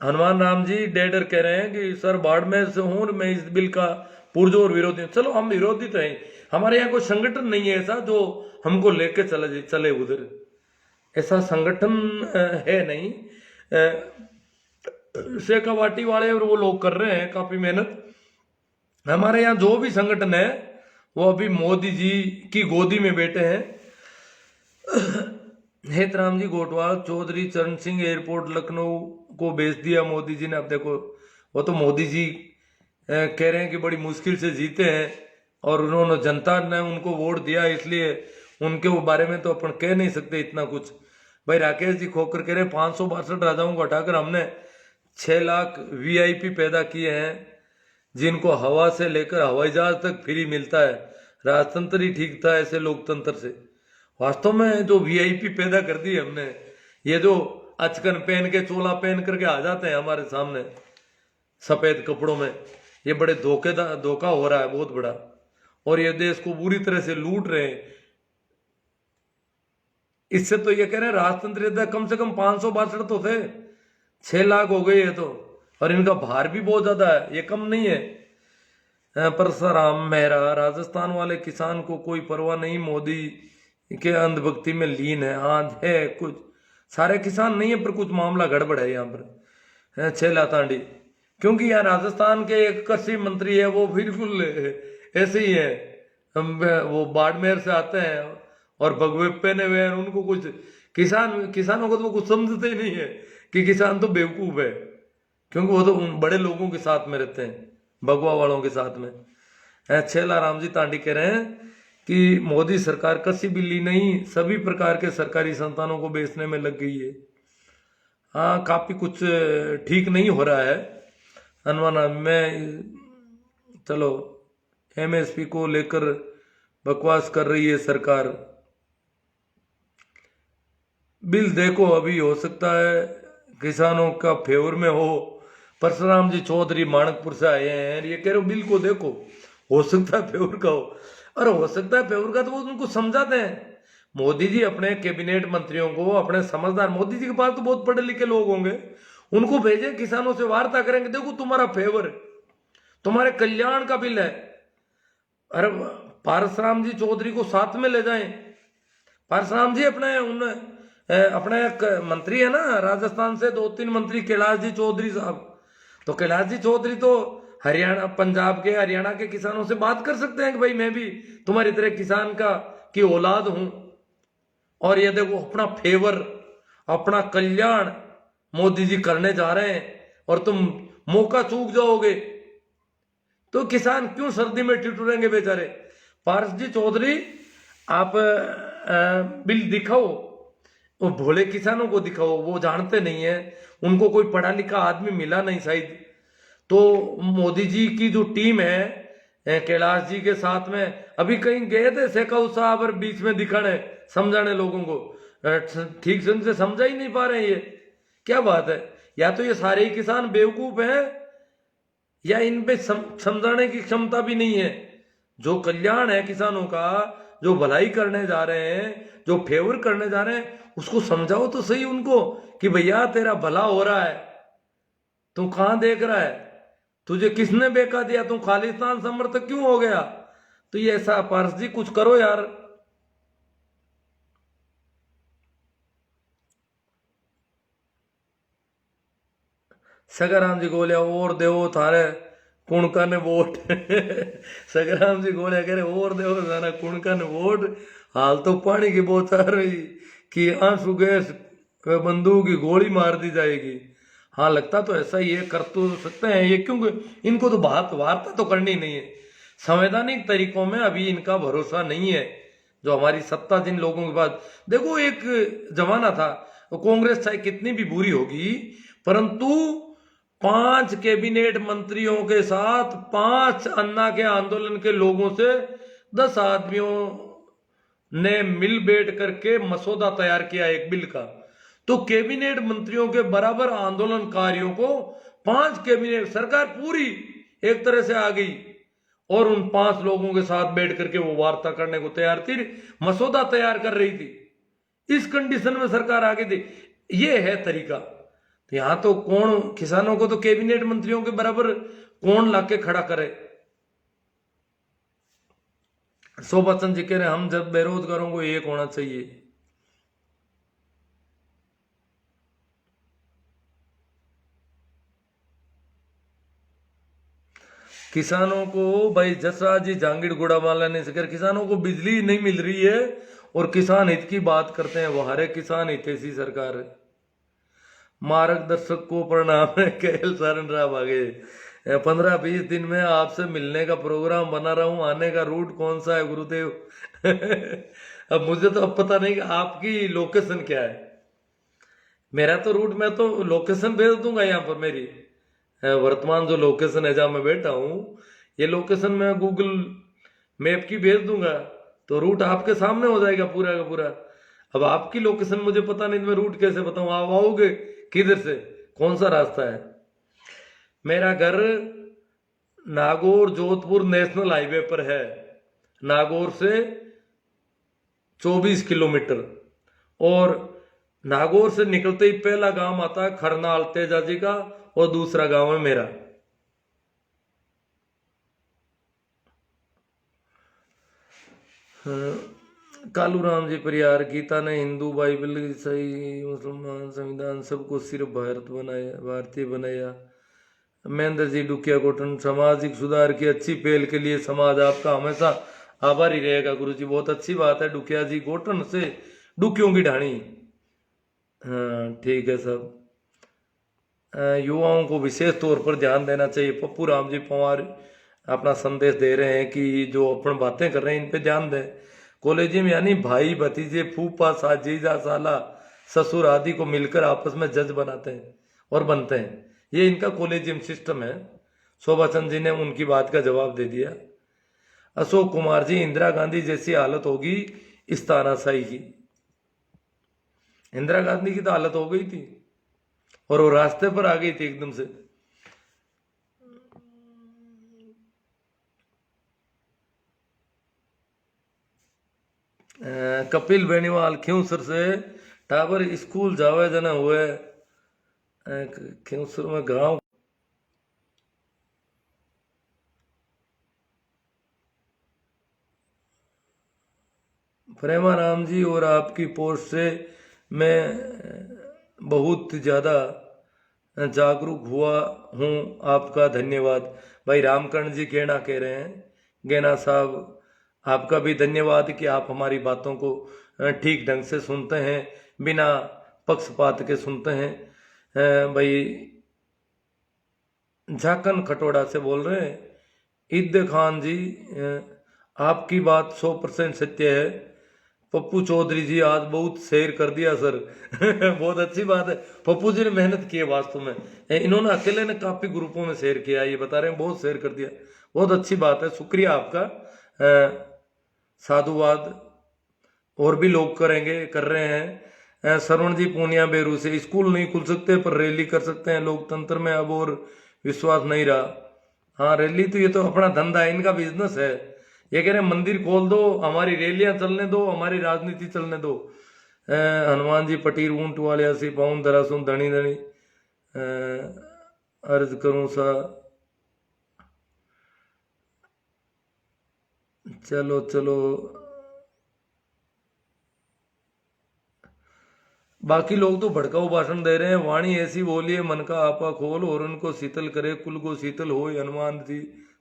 हनुमान राम जी डेडर कह रहे हैं कि सर बाड़मेर से हूं, मैं इस बिल का पुरजोर विरोधी हूं। चलो हम विरोधी तो हैं, हमारे यहाँ कोई संगठन नहीं है ऐसा जो हमको लेके चले उधर। ऐसा संगठन है नहीं। शेखावाटी वाले और वो लोग कर रहे हैं काफी मेहनत। हमारे यहाँ जो भी संगठन है वो अभी मोदी जी की गोदी में बैठे हैं। हेतराम जी गोटवाल चौधरी चरण सिंह एयरपोर्ट लखनऊ को भेज दिया मोदी जी ने। अब देखो, वो तो मोदी जी कह रहे हैं कि बड़ी मुश्किल से जीते हैं और उन्होंने जनता ने उनको वोट दिया, इसलिए उनके बारे में तो अपन कह नहीं सकते इतना कुछ। भाई राकेश जी खोकर कह रहे 562 राजाओं को हटाकर हमने 6 लाख वीआईपी पैदा किए हैं, जिनको हवा से लेकर हवाई जहाज तक फ्री मिलता है। राजतंत्र ही ठीक था ऐसे लोकतंत्र से। वास्तव में जो वीआईपी पैदा कर दी हमने, ये जो अचकन पहन के चोला पहन करके आ जाते हैं हमारे सामने सफेद कपड़ों में, ये बड़े धोखा हो रहा है बहुत बड़ा। और ये देश को बुरी तरह से लूट रहे हैं। इससे तो ये कह रहे हैं राजतंत्र कम से कम 562 तो थे, 6 लाख हो गए ये तो। और इनका भार भी बहुत ज्यादा है, ये कम नहीं है। परसराम मेहरा राजस्थान वाले किसान को कोई परवाह नहीं, मोदी के अंधभक्ति में लीन है। हाँ है, कुछ सारे किसान नहीं है पर कुछ मामला गड़बड़ है यहाँ पर। छेला तांडी, क्योंकि यहाँ राजस्थान के एक कृषि मंत्री है, वो बिल्कुल ऐसे ही है। वो बाड़मेर से आते हैं और भगवे पहने हुए हैं। उनको कुछ किसानों को तो कुछ समझते ही नहीं है कि किसान तो बेवकूफ है, क्योंकि वो तो उन बड़े लोगों के साथ में रहते हैं, भगवा वालों के साथ में। छेला राम जी तांडी कह रहे हैं कि मोदी सरकार कृषि बिल्ली नहीं, सभी प्रकार के सरकारी संस्थानों को बेचने में लग गई है। हाँ, काफी कुछ ठीक नहीं हो रहा है। हनुमान में चलो एमएसपी को लेकर बकवास कर रही है सरकार। बिल देखो, अभी हो सकता है किसानों का फेवर में हो। परशुराम जी चौधरी माणकपुर से आए हैं, ये कह रहे हो बिल को देखो, हो सकता है फेवर का हो। और हो सकता है फेवर का तो वो उनको समझाते हैं। मोदी जी अपने कैबिनेट मंत्रियों को, अपने समझदार, मोदी जी के पास तो बहुत पढ़े लिखे लोग होंगे, उनको भेजे, किसानों से वार्ता करेंगे, देखो तुम्हारा फेवर, तुम्हारे कल्याण का बिल है। अरे परशुराम जी चौधरी को साथ में ले जाएं। परशुराम जी अपने एक मंत्री है ना राजस्थान से, 2-3 मंत्री, कैलाश जी चौधरी साहब। तो कैलाश जी चौधरी तो हरियाणा, पंजाब के, हरियाणा के किसानों से बात कर सकते हैं कि भाई मैं भी तुम्हारी तरह किसान की औलाद हूं, और ये देखो अपना फेवर, अपना कल्याण मोदी जी करने जा रहे हैं और तुम मौका चूक जाओगे तो किसान क्यों सर्दी में ठिठुरेंगे बेचारे। पारस जी चौधरी, आप बिल दिखाओ, वो भोले किसानों को दिखाओ, वो जानते नहीं है, उनको कोई पढ़ा लिखा आदमी मिला नहीं शायद। तो मोदी जी की जो टीम है कैलाश जी के साथ में, अभी कहीं गए थे शेखावत साहब और बीच में दिखाने, समझाने लोगों को, ठीक से समझा ही नहीं पा रहे हैं। ये क्या बात है? या तो ये सारे ही किसान बेवकूफ हैं, या इन पे समझाने की क्षमता भी नहीं है। जो कल्याण है किसानों का, जो भलाई करने जा रहे हैं, जो फेवर करने जा रहे हैं, उसको समझाओ तो सही उनको कि भैया तेरा भला हो रहा है, तू कहां देख रहा है, तुझे किसने बेका दिया, तू खालिस्तान समर्थक क्यों हो गया? तो ये ऐसा पारस जी कुछ करो यार। सगाराम जी बोलिया और देवो थारे कुणका ने वोट सगाराम जी बोलिया कह रहे और देवो थारे कुणका ने वोट। हाल तो पानी की बौछार हुई कि आंसू गैस बंदूक की गोली मार दी जाएगी। हाँ लगता तो ऐसा ही है, कर तो सकते हैं ये, क्योंकि इनको तो बात वार्ता तो करनी नहीं है। संवैधानिक तरीकों में अभी इनका भरोसा नहीं है। जो हमारी सत्ता जिन लोगों के पास, देखो एक जमाना था, कांग्रेस चाहे कितनी भी बुरी होगी, परंतु 5 कैबिनेट मंत्रियों के साथ 5 अन्ना के आंदोलन के लोगों से 10 आदमियों ने मिल बैठ करके मसौदा तैयार किया एक बिल का। तो कैबिनेट मंत्रियों के बराबर आंदोलनकारियों को 5 कैबिनेट सरकार पूरी एक तरह से आ गई और उन 5 लोगों के साथ बैठ करके वो वार्ता करने को तैयार थी, मसौदा तैयार कर रही थी। इस कंडीशन में सरकार आगे थी। ये है तरीका। तो यहां तो कौन, किसानों को तो कैबिनेट मंत्रियों के बराबर कौन लाके खड़ा करे। शोभा चंद जी कह रहे हम जब बेरोजगारों को एक होना चाहिए। किसानों को भाई जसराज जी जांगीर गुड़ा वाला ने जिक्र, किसानों को बिजली नहीं मिल रही है और किसान हित की बात करते हैं, वो हरे किसान हितैषी सरकार है। मार्गदर्शक को प्रणाम है, केएल सारण राव आगे 15-20 दिन में आपसे मिलने का प्रोग्राम बना रहा हूं, आने का रूट कौन सा है गुरुदेव अब मुझे तो अब पता नहीं कि आपकी लोकेशन क्या है। मेरा तो रूट, मैं तो लोकेशन भेज दूंगा यहाँ पर मेरी वर्तमान जो लोकेशन है जहां मैं बैठा हूं, ये लोकेशन मैं गूगल मैप की भेज दूंगा तो रूट आपके सामने हो जाएगा पूरा का पूरा। अब आपकी लोकेशन मुझे पता नहीं तो मैं रूट कैसे बताऊं, आप आओगे किधर से, कौन सा रास्ता है। मेरा घर नागौर जोधपुर नेशनल हाईवे पर है, नागौर से 24 किलोमीटर। और नागौर से निकलते ही पहला गांव आता है खरनाल तेजा जी का और दूसरा गांव है मेरा। कालू राम जी परियार, गीता ने हिंदू, बाइबल ईसाई मुसलमान संविधान सबको सिर्फ भारत बनाया, भारतीय बनाया। महेंद्र जी डुकिया कोटन, सामाजिक सुधार की अच्छी पहल के लिए समाज आपका हमेशा आभारी रहेगा। गुरु जी बहुत अच्छी बात है, डुकिया जी गोटन से डुकियों की ढाणी। हाँ ठीक है सब। युवाओं को विशेष तौर पर ध्यान देना चाहिए। पप्पू राम जी पवार अपना संदेश दे रहे हैं कि जो अपन बातें कर रहे हैं इन पे ध्यान दें। कॉलेजियम यानी भाई भतीजे फूफा साजीजा साला ससुर आदि को मिलकर आपस में जज बनाते हैं और बनते हैं, ये इनका कॉलेजियम सिस्टम है। शोभा चंद जी ने उनकी बात का जवाब दे दिया। अशोक कुमार जी, इंदिरा गांधी जैसी हालत होगी इस तानाशाही की। इंदिरा गांधी की तो हालत हो गई थी और वो रास्ते पर आ गई थी एकदम से। कपिल बेनीवाल, खिंसर से टावर स्कूल जावे जना हुए, खिंसर में गांव। प्रेमाराम जी, और आपकी पोस्ट से मैं बहुत ज़्यादा जागरूक हुआ हूँ, आपका धन्यवाद। भाई रामकर्ण जी कहना कह रहे हैं, गेना साहब आपका भी धन्यवाद कि आप हमारी बातों को ठीक ढंग से सुनते हैं, बिना पक्षपात के सुनते हैं। भाई झाकन खटोड़ा से बोल रहे हैं, ईद खान जी आपकी बात 100% सत्य है। पप्पू चौधरी जी आज बहुत शेयर कर दिया सर बहुत अच्छी बात है, पप्पू जी ने मेहनत की है वास्तव में। इन्होंने अकेले ने काफी ग्रुपों में शेयर किया, ये बता रहे हैं बहुत शेयर कर दिया, बहुत अच्छी बात है, शुक्रिया आपका, साधुवाद। और भी लोग करेंगे, कर रहे हैं। श्रवण जी पूनिया बेरू से, स्कूल नहीं खुल सकते पर रैली कर सकते हैं, लोकतंत्र में अब और विश्वास नहीं रहा। हाँ रैली तो ये तो अपना धंधा है, इनका बिजनेस है। ये कह रहे हैं मंदिर खोल दो, हमारी रैलियां चलने दो, हमारी राजनीति चलने दो। हनुमान जी पटीर ऊंट वाले सी पाउन दरासुन धनी धनी अर्ज करूं सा। चलो चलो बाकी लोग तो भड़काऊ भाषण दे रहे हैं। वाणी ऐसी बोलिए मन का आपा खोल और उनको शीतल करे, कुल को शीतल हो, हनुमान जी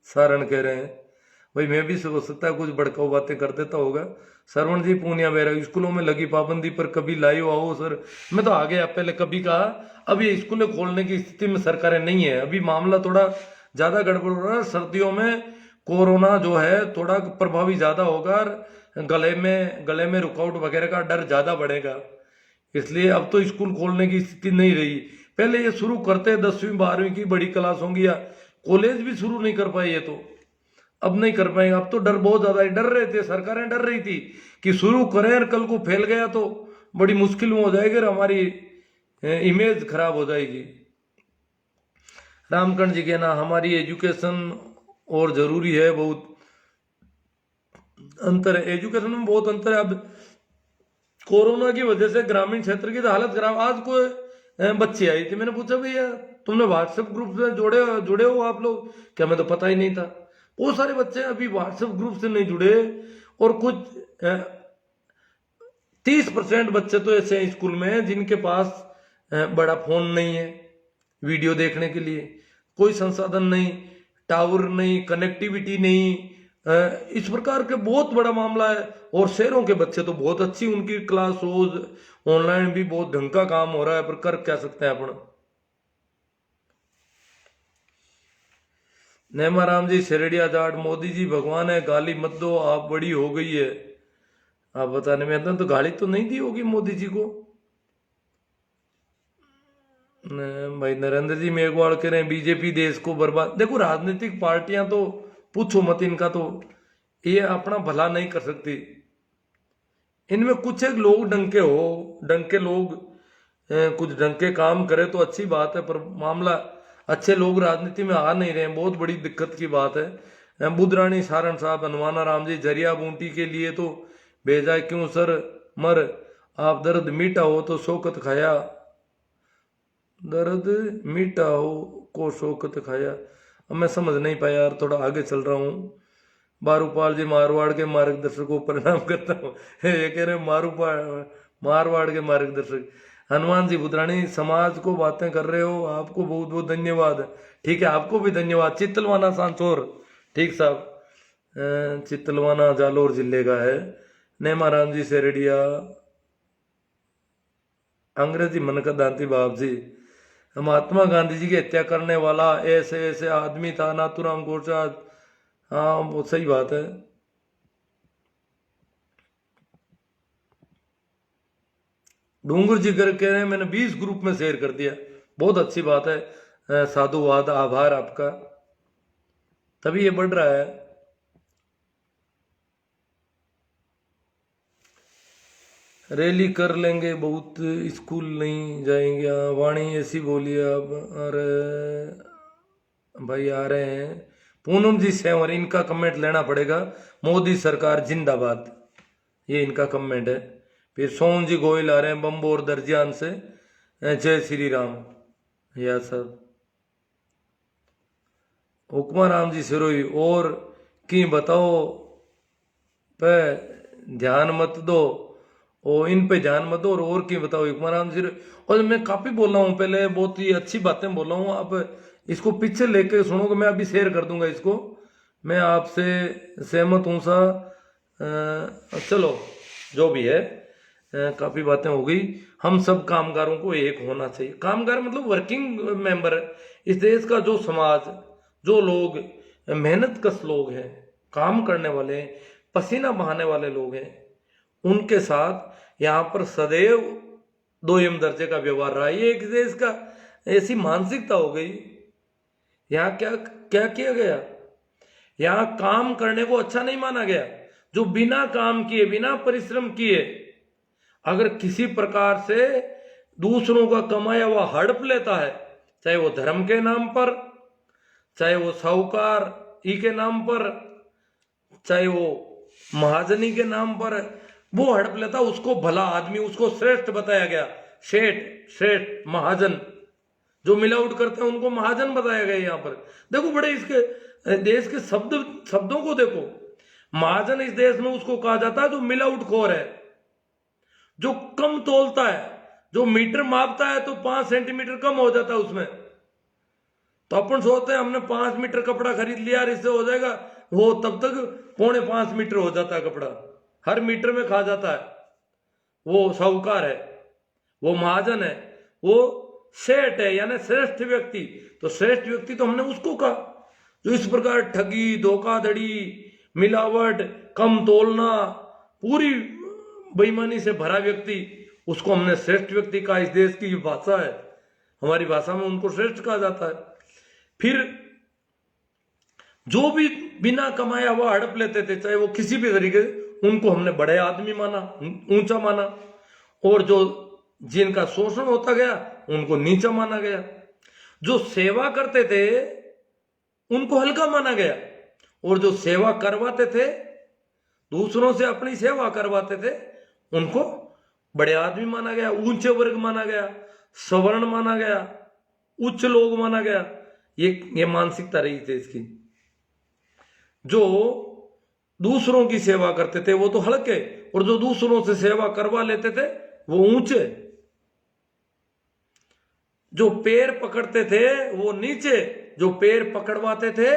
सारण कह रहे हैं। भाई मैं भी सोच सकता है कुछ भड़काऊ बातें कर देता होगा। श्रवण जी पूनिया बेरा, स्कूलों में लगी पाबंदी पर कभी लाइव आओ सर। मैं तो आ गया पहले कभी कहा, अब ये स्कूलें खोलने की स्थिति में सरकारें नहीं है। अभी मामला थोड़ा ज्यादा गड़बड़ हो रहा है। सर्दियों में कोरोना जो है थोड़ा प्रभावी ज्यादा होगा, गले में रुकावट वगैरह का डर ज्यादा बढ़ेगा। इसलिए अब तो स्कूल खोलने की स्थिति नहीं रही। पहले ये शुरू करते 10वीं 12वीं की बड़ी क्लास होंगी, या कॉलेज भी शुरू नहीं कर पाए ये तो, अब नहीं कर पाएंगे। अब तो डर बहुत ज्यादा है, डर रहे थे, सरकारें डर रही थी कि शुरू करें और कल को फैल गया तो बड़ी मुश्किल में हो जाएगी और हमारी इमेज खराब हो जाएगी। रामकर्ण जी कहना, हमारी एजुकेशन और जरूरी है, बहुत अंतर है, एजुकेशन में बहुत अंतर है। अब कोरोना की वजह से ग्रामीण क्षेत्र की तो हालत खराब। आज कोई बच्ची आई थी, मैंने पूछा भैया तुमने व्हाट्सएप ग्रुप से जुड़े हो आप लोग क्या? मैं तो पता ही नहीं था। बहुत सारे बच्चे अभी व्हाट्सएप ग्रुप से नहीं जुड़े, और कुछ 30% बच्चे तो ऐसे हैं स्कूल में जिनके पास बड़ा फोन नहीं है वीडियो देखने के लिए, कोई संसाधन नहीं, टावर नहीं, कनेक्टिविटी नहीं। इस प्रकार के बहुत बड़ा मामला है। और शहरों के बच्चे तो बहुत अच्छी उनकी क्लास, रोज ऑनलाइन भी बहुत ढंग का काम हो रहा है, पर कर क्या सकते हैं अपन। नेमा राम जी शेरडिया जाट, मोदी जी भगवान है, गाली मत दो, आप बड़ी हो गई है। आप बताने में तो गाली तो नहीं दी होगी मोदी जी को। भाई नरेंद्र जी मेघवाल कह रहे हैं बीजेपी देश को बर्बाद। देखो राजनीतिक पार्टियां तो पूछो मत, इनका तो ये अपना भला नहीं कर सकती। इनमें कुछ एक लोग डंके लोग कुछ ढंग के काम करे तो अच्छी बात है, पर मामला अच्छे लोग राजनीति में आ नहीं रहे हैं, बहुत बड़ी दिक्कत की बात है। बुधरानी सारण साहब, हनुमाना राम जी, जरिया बूंटी के लिए तो भेजा क्यों सर मर, आप दर्द मीठा हो तो शौकत खाया, दर्द मीठा हो को शौकत खाया। अब मैं समझ नहीं पाया यार, थोड़ा आगे चल रहा हूँ। बारूपाल जी मारवाड़ के मार्गदर्शक को प्रणाम करता हूँ। ये कह रहे मारवाड़ के मार्गदर्शक। हनुमान जी बुधरानी, समाज को बातें कर रहे हो, आपको बहुत बहुत धन्यवाद। ठीक है, आपको भी धन्यवाद। चित्तलवाना सांचोर, ठीक साहब, चित्तलवाना जालोर जिले का है। नेमा राम जी सेरेडिया, अंग्रेजी मन का दांती बाप जी, महात्मा गांधी जी की हत्या करने वाला ऐसे ऐसे आदमी था नाथूराम गोडसे। हाँ वो सही बात है। डूंगर जी कर कह रहे हैं मैंने 20 ग्रुप में शेयर कर दिया, बहुत अच्छी बात है, साधुवाद, आभार आपका, तभी ये बढ़ रहा है। रैली कर लेंगे, बहुत स्कूल नहीं जाएंगे। वाणी ऐसी बोली अब। अरे भाई आ रहे हैं पूनम जी सेवर, इनका कमेंट लेना पड़ेगा। मोदी सरकार जिंदाबाद, ये इनका कमेंट है। फिर सोन जी गोयल आ रहे हैं बम्बोर दर्जियान से, जय श्री राम या सब। हुक्मा राम जी सिरोही, और की बताओ पे ध्यान मत दो, और इन पे ध्यान मत दो, और की बताओ हुक्मा राम जी। और मैं काफी बोल रहा हूँ पहले, बहुत ही अच्छी बातें बोल रहा हूँ, आप इसको पीछे लेके सुनोगे, मैं अभी शेयर कर दूंगा इसको। मैं आपसे सहमत हूँ सा। चलो जो भी है, काफी बातें हो गई। हम सब कामगारों को एक होना चाहिए। कामगार मतलब वर्किंग मेंबर, इस देश का जो समाज, जो लोग मेहनत कश लोग हैं, काम करने वाले, पसीना बहाने वाले लोग हैं, उनके साथ यहाँ पर सदैव दोयम दर्जे का व्यवहार रहा। ये एक देश का ऐसी मानसिकता हो गई। यहाँ क्या क्या किया गया, यहाँ काम करने को अच्छा नहीं माना गया। जो बिना काम किए, बिना परिश्रम किए अगर किसी प्रकार से दूसरों का कमाया हुआ हड़प लेता है, चाहे वो धर्म के नाम पर, चाहे वो साहूकार ई के नाम पर, चाहे वो महाजनी के नाम पर, वो हड़प लेता, उसको भला आदमी, उसको श्रेष्ठ बताया गया। श्रेष्ठ महाजन जो मिलावट करते हैं उनको महाजन बताया गया। यहाँ पर देखो बड़े इसके देश के शब्दों को देखो। महाजन इस देश में उसको कहा जाता है जो मिलावट खोर है, जो कम तोलता है, जो मीटर मापता है तो 5 सेंटीमीटर कम हो जाता है उसमें। तो अपन सोचते हैं हमने 5 मीटर कपड़ा खरीद लिया और इससे हो जाएगा, वो तब तक 4.5 मीटर हो जाता है कपड़ा, हर मीटर में खा जाता है। वो साहूकार है, वो महाजन है, वो सेठ है, यानी श्रेष्ठ व्यक्ति। तो श्रेष्ठ व्यक्ति तो हमने उसको कहा जो इस प्रकार ठगी, धोखाधड़ी, मिलावट, कम तोलना, पूरी बेईमानी से भरा व्यक्ति, उसको हमने श्रेष्ठ व्यक्ति कहा। इस देश की भाषा है, हमारी भाषा में उनको श्रेष्ठ कहा जाता है। फिर जो भी बिना कमाया हुआ हड़प लेते थे, चाहे वो किसी भी तरीके, उनको हमने बड़े आदमी माना, ऊंचा माना। और जो जिनका शोषण होता गया उनको नीचा माना गया। जो सेवा करते थे उनको हल्का माना गया, और जो सेवा करवाते थे, दूसरों से अपनी सेवा करवाते थे, उनको बड़े आदमी माना गया, ऊंचे वर्ग माना गया, सवर्ण माना गया, उच्च लोग माना गया। ये मानसिकता रही थी इसकी। जो दूसरों की सेवा करते थे वो तो हल्के, और जो दूसरों से सेवा करवा लेते थे वो ऊंचे। जो पैर पकड़ते थे वो नीचे, जो पैर पकड़वाते थे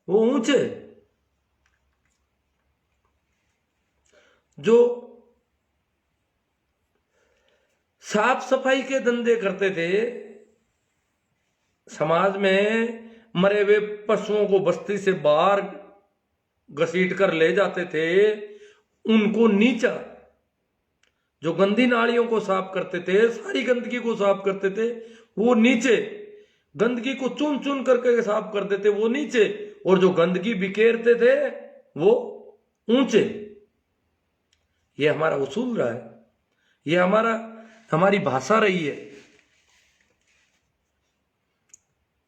वो ऊंचे। जो साफ सफाई के धंधे करते थे, समाज में मरे हुए पशुओं को बस्ती से बाहर घसीट कर ले जाते थे, उनको नीचा। जो गंदी नालियों को साफ करते थे, सारी गंदगी को साफ करते थे, वो नीचे। गंदगी को चुन चुन करके साफ करते थे, वो नीचे। और जो गंदगी बिखेरते थे वो ऊंचे। ये हमारा उसूल रहा है, ये हमारी भाषा रही है।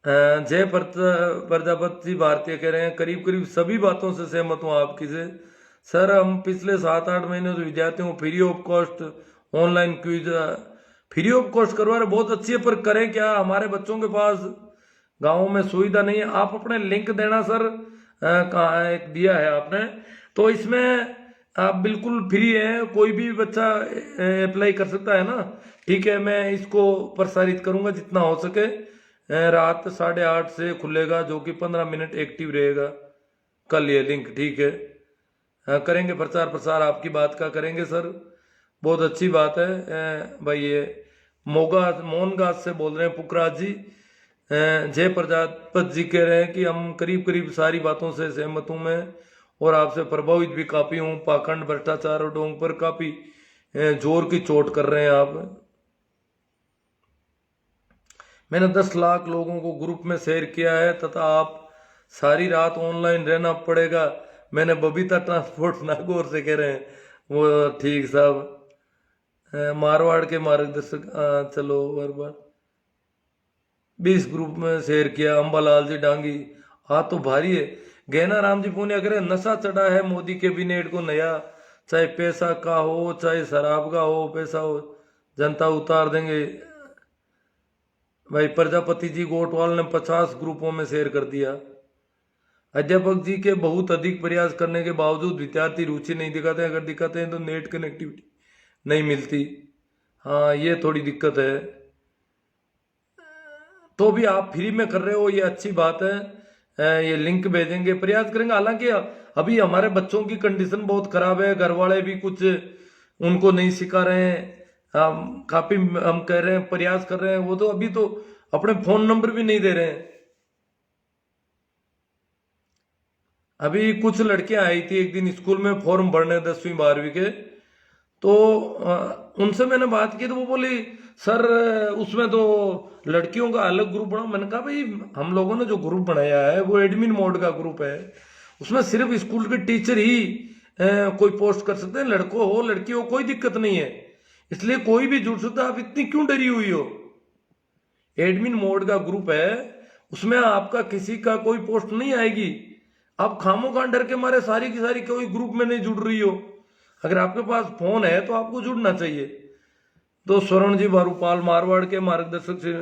जय प्रजापति भारतीय कह रहे हैं, करीब करीब सभी बातों से सहमत हूं आपकी से सर। हम पिछले 7-8 महीनों से विद्यार्थियों को free of cost online quiz free of cost करवा रहे, बहुत अच्छी है, पर करें क्या, हमारे बच्चों के पास गाँव में सुविधा नहीं है। आप अपने लिंक देना सर, कहाँ एक दिया है आपने, तो इसमें आप बिल्कुल फ्री है, कोई भी बच्चा अप्लाई कर सकता है ना। ठीक है, मैं इसको प्रसारित करूंगा जितना हो सके। रात 8:30 से खुलेगा, जो कि 15 मिनट एक्टिव रहेगा कल ये लिंक। ठीक है, करेंगे प्रचार प्रसार, आपकी बात का करेंगे सर, बहुत अच्छी बात है। भाई ये मोहनगास से बोल रहे हैं पुखराज जी। जय प्रजापत जी कह रहे हैं कि हम करीब करीब सारी बातों से सहमत हूं मैं, और आपसे प्रभावित भी काफी हूं। पाखंड, भ्रष्टाचार और ढोंग पर काफी जोर की चोट कर रहे हैं आप। मैंने 10 लाख लोगों को ग्रुप में शेयर किया है, तथा आप सारी रात ऑनलाइन रहना पड़ेगा। मैंने बबीता ट्रांसपोर्ट नागौर से कह रहे हैं वो। ठीक साहब, मारवाड़ के मार्गदर्शक, चलो बार बार 20 ग्रुप में शेयर किया। अंबालाल जी डांगी, हाथ तो भारी है। गहना राम जी पुण्य करे, नशा चढ़ा है मोदी कैबिनेट को नया, चाहे पैसा का हो चाहे शराब का हो, पैसा हो जनता उतार देंगे। भाई प्रजापति जी गोटवाल ने 50 ग्रुपों में शेयर कर दिया। अध्यापक जी के बहुत अधिक प्रयास करने के बावजूद विद्यार्थी रुचि नहीं दिखाते, अगर दिखाते हैं तो नेट कनेक्टिविटी नहीं मिलती। हाँ, ये थोड़ी दिक्कत है। तो भी आप फ्री में कर रहे हो, ये अच्छी बात है। ये लिंक भेजेंगे, प्रयास करेंगे। हालांकि अभी हमारे बच्चों की कंडीशन बहुत खराब है, घर वाले भी कुछ उनको नहीं सिखा रहे हैं। काफी हम कह रहे हैं, प्रयास कर रहे हैं, वो तो अभी तो अपने फोन नंबर भी नहीं दे रहे हैं। अभी कुछ लड़कियां आई थी एक दिन स्कूल में फॉर्म भरने 10वीं 12वीं के, तो उनसे मैंने बात की तो वो बोली सर उसमें तो लड़कियों का अलग ग्रुप बना। मैंने कहा भाई हम लोगों ने जो ग्रुप बनाया है वो एडमिन मोड का ग्रुप है, उसमें सिर्फ स्कूल के टीचर ही कोई पोस्ट कर सकते हैं, लड़कों हो लड़की हो कोई दिक्कत नहीं है, इसलिए कोई भी जुड़ सकता है। आप इतनी क्यों डरी हुई हो? एडमिन मोड का ग्रुप है, उसमें आपका किसी का कोई पोस्ट नहीं आएगी। आप खामोखां डर के मारे सारी की सारी कोई ग्रुप में नहीं जुड़ रही हो। अगर आपके पास फोन है तो आपको जुड़ना चाहिए। तो स्वर्ण जी बारूपाल मारवाड़ के मार्गदर्शक से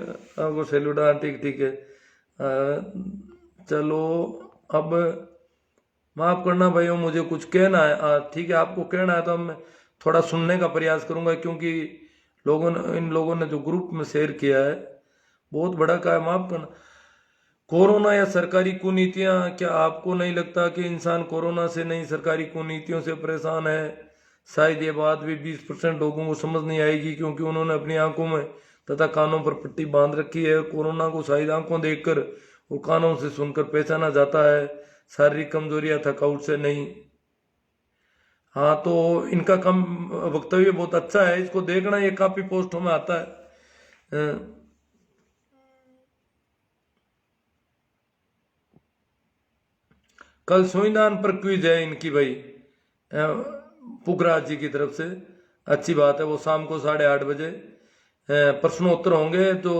आपको सैल्यूट। ठीक ठीक है, चलो अब माफ करना भाइयों, मुझे कुछ कहना है। ठीक है, आपको कहना है तो मैं थोड़ा सुनने का प्रयास करूंगा, क्योंकि इन लोगों ने जो ग्रुप में शेयर किया है बहुत बड़ा का है। माफ करना, कोरोना या सरकारी कुनीतियां, क्या आपको नहीं लगता कि इंसान कोरोना से नहीं सरकारी कुनीतियों से परेशान है? शायद ये बात भी 20% लोगों को समझ नहीं आएगी, क्योंकि उन्होंने अपनी आंखों में तथा कानों पर पट्टी बांध रखी है। कोरोना को शायद आंखों देखकर और कानों से सुनकर पहचाना जाता है, शारीरिक कमजोरी या थकावट से नहीं। हाँ, तो इनका कम वक्तव्य बहुत अच्छा है, इसको देखना, ये काफी पोस्टों में आता है। कल संविधान पर क्विज है इनकी भाई, पुखराज जी की तरफ से। अच्छी बात है, वो शाम को 8:30 बजे प्रश्नोत्तर होंगे, तो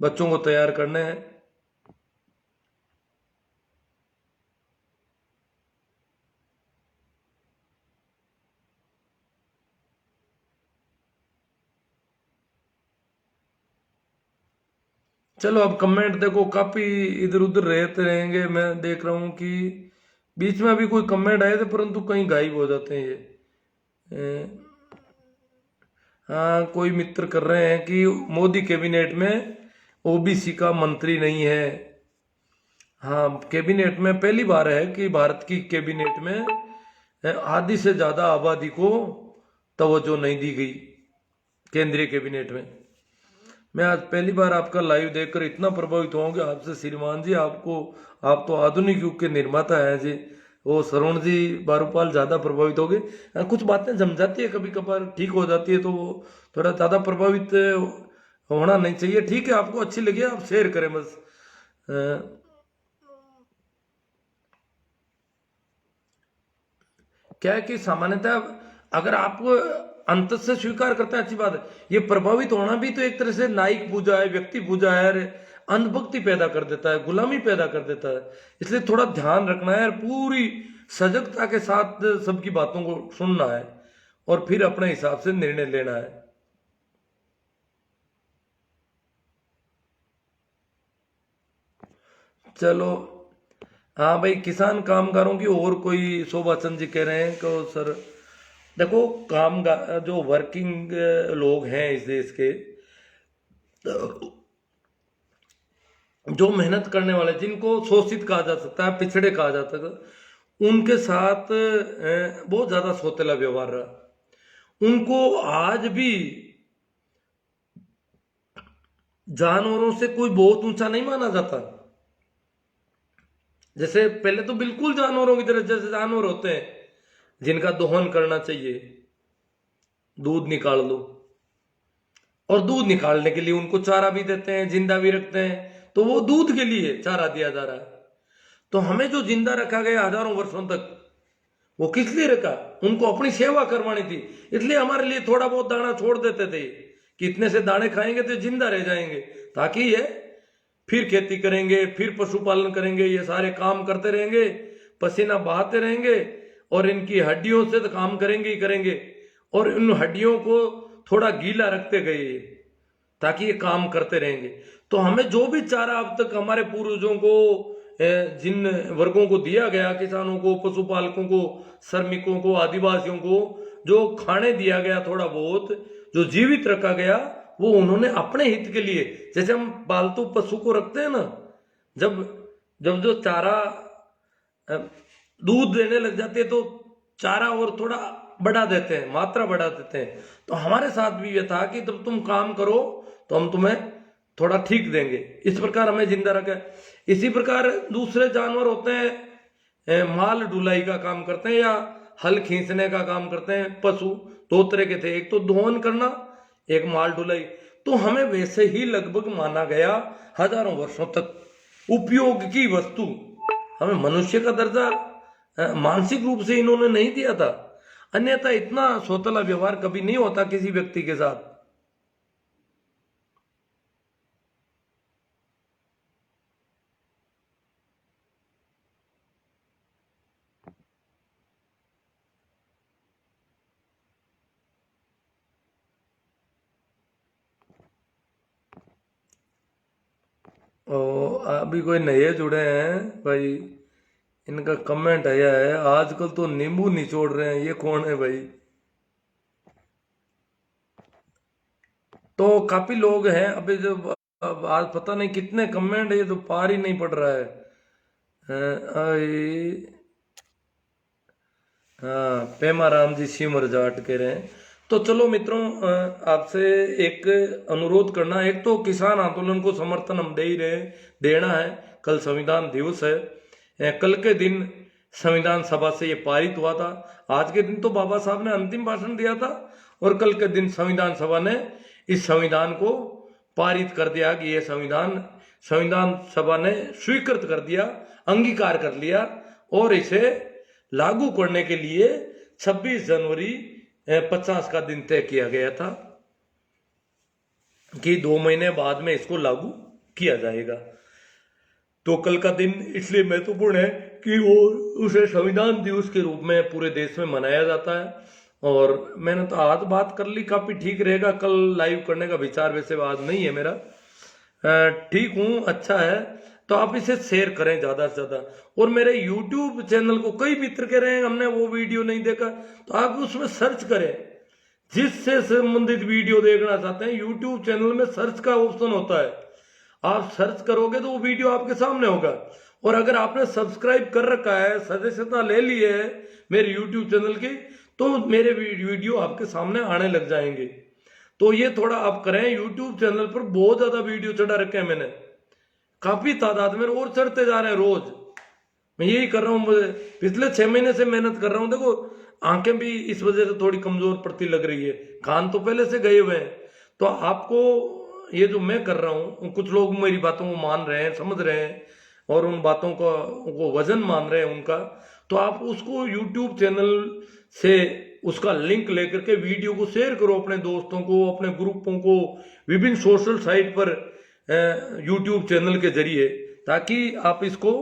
बच्चों को तैयार करने हैं। चलो अब कमेंट देखो, काफी इधर उधर रहते रहेंगे। मैं देख रहा हूँ कि बीच में अभी कोई कमेंट आए थे, परंतु कहीं गायब हो जाते हैं ये। हाँ, कोई मित्र कर रहे हैं कि मोदी कैबिनेट में ओबीसी का मंत्री नहीं है। हाँ, कैबिनेट में पहली बार है कि भारत की कैबिनेट में आधी से ज्यादा आबादी को तवज्जो नहीं दी गई केंद्रीय कैबिनेट में। मैं आज पहली बार आपका लाइव देखकर इतना प्रभावित होंगे आपसे श्रीमान जी। आप तो आधुनिक युग के निर्माता हैं जी। वो श्रवण जी बारूपाल ज्यादा प्रभावित हो गए। कुछ बातें जम जाती है, कभी कभार ठीक हो जाती है, तो वो थोड़ा ज्यादा प्रभावित होना नहीं चाहिए। ठीक है, आपको अच्छी लगी आप शेयर करें बस। क्या है कि सामान्यतः अगर आप अंत से स्वीकार करते हैं, अच्छी बात है। ये प्रभावित होना भी तो एक तरह से नायक पूजा है, व्यक्ति पूजा है, अंधभक्ति पैदा कर देता है, गुलामी पैदा कर देता है। इसलिए थोड़ा ध्यान रखना है और पूरी सजगता के साथ सबकी बातों को सुनना है और फिर अपने हिसाब से निर्णय लेना है। चलो, हाँ भाई, किसान कामगारों की और कोई शोभा चंद जी कह रहे हैं कि सर देखो, जो वर्किंग लोग हैं इस देश के, जो मेहनत करने वाले, जिनको शोषित कहा जा सकता है, पिछड़े कहा जा सकता है, उनके साथ बहुत ज्यादा सौतेला व्यवहार रहा। उनको आज भी जानवरों से कोई बहुत ऊंचा नहीं माना जाता। जैसे पहले तो बिल्कुल जानवरों की तरह, जैसे जानवर होते हैं जिनका दोहन करना चाहिए, दूध निकाल लो, और दूध निकालने के लिए उनको चारा भी देते हैं, जिंदा भी रखते हैं, तो वो दूध के लिए चारा दिया जा रहा है। तो हमें जो जिंदा रखा गया हजारों वर्षों तक, वो किस लिए रखा? उनको अपनी सेवा करवानी थी, इसलिए हमारे लिए थोड़ा बहुत दाना छोड़ देते थे कि इतने से दाने खाएंगे तो जिंदा रह जाएंगे, ताकि ये फिर खेती करेंगे, फिर पशुपालन करेंगे, ये सारे काम करते रहेंगे, पसीना बहाते रहेंगे, और इनकी हड्डियों से तो काम करेंगे ही करेंगे, और इन हड्डियों को थोड़ा गीला रखते गए ताकि ये काम करते रहेंगे। तो हमें जो भी चारा अब तक हमारे पूर्वजों को, जिन वर्गों को दिया गया, किसानों को, पशुपालकों को, श्रमिकों को, आदिवासियों को, जो खाने दिया गया, थोड़ा बहुत जो जीवित रखा गया, वो उन्होंने अपने हित के लिए, जैसे हम पालतू पशु को रखते हैं ना, जब जब जो चारा दूध देने लग जाते हैं तो चारा और थोड़ा बढ़ा देते हैं, मात्रा बढ़ा देते हैं। तो हमारे साथ भी ये था कि जब तुम काम करो तो हम तुम्हें थोड़ा ठीक देंगे, इस प्रकार हमें जिंदा रखा। इसी प्रकार दूसरे जानवर होते हैं, माल ढुलाई का काम करते हैं या हल खींचने का काम करते हैं। पशु दो तरह के थे, एक तो दोहन करना, एक माल ढुलाई। तो हमें वैसे ही लगभग माना गया हजारों वर्षों तक। उपयोग की वस्तु हमें मनुष्य का दर्जा मानसिक रूप से इन्होंने नहीं दिया था, अन्यथा इतना सौतेला व्यवहार कभी नहीं होता किसी व्यक्ति के साथ। अभी कोई नए जुड़े हैं भाई, इनका कमेंट आया है, आजकल तो नींबू निचोड़ रहे हैं, ये कौन है भाई? तो काफी लोग हैं अभी जो, अब आज पता नहीं कितने कमेंट, ये तो पार ही नहीं पड़ रहा है। हाँ, पेमा राम जी सिमर जाट कह रहे हैं। तो चलो मित्रों, आपसे एक अनुरोध करना, एक तो किसान आंदोलन को समर्थन हम दे ही रहे, देना है। कल संविधान दिवस है। कल के दिन संविधान सभा से ये पारित हुआ था। आज के दिन तो बाबा साहब ने अंतिम भाषण दिया था, और कल के दिन संविधान सभा ने इस संविधान को पारित कर दिया कि ये संविधान सभा ने स्वीकृत कर दिया, अंगीकार कर लिया, और इसे लागू करने के लिए 26 जनवरी 50 का दिन तय किया गया था कि 2 महीने बाद में इसको लागू किया जाएगा। तो कल का दिन इसलिए महत्वपूर्ण है कि वो उसे संविधान दिवस के रूप में पूरे देश में मनाया जाता है। और मैंने तो आज बात कर ली, काफी ठीक रहेगा। कल लाइव करने का विचार वैसे आज नहीं है मेरा। ठीक हूँ, अच्छा है। तो आप इसे शेयर करें ज्यादा से ज्यादा। और मेरे YouTube चैनल को कई मित्र कह रहे हैं हमने वो वीडियो नहीं देखा, तो आप उसमें सर्च करें, जिससे संबंधित वीडियो देखना चाहते हैं। YouTube चैनल में सर्च का ऑप्शन होता है, आप सर्च करोगे तो वो वीडियो आपके सामने होगा। और अगर आपने सब्सक्राइब कर रखा है, सदस्यता ले ली है मेरे YouTube चैनल की, तो मेरे वीडियो आपके सामने आने लग जाएंगे। तो ये थोड़ा आप करें। YouTube चैनल पर बहुत ज्यादा वीडियो चढ़ा रखे हैं मैंने, काफी तादाद में, और चढ़ते जा रहे हैं रोज। मैं यही कर रहा हूँ, पिछले 6 महीने से मेहनत कर रहा हूँ। देखो आंखें भी इस वजह से थोड़ी कमजोर पड़ती लग रही है, कान तो पहले से गए हुए हैं। तो आपको ये जो मैं कर रहा हूँ, कुछ लोग मेरी बातों को मान रहे हैं, समझ रहे हैं, और उन बातों को वजन मान रहे हैं उनका। तो आप उसको YouTube चैनल से उसका लिंक लेकर के वीडियो को शेयर करो अपने दोस्तों को, अपने ग्रुपों को, विभिन्न सोशल साइट पर YouTube चैनल के जरिए, ताकि आप इसको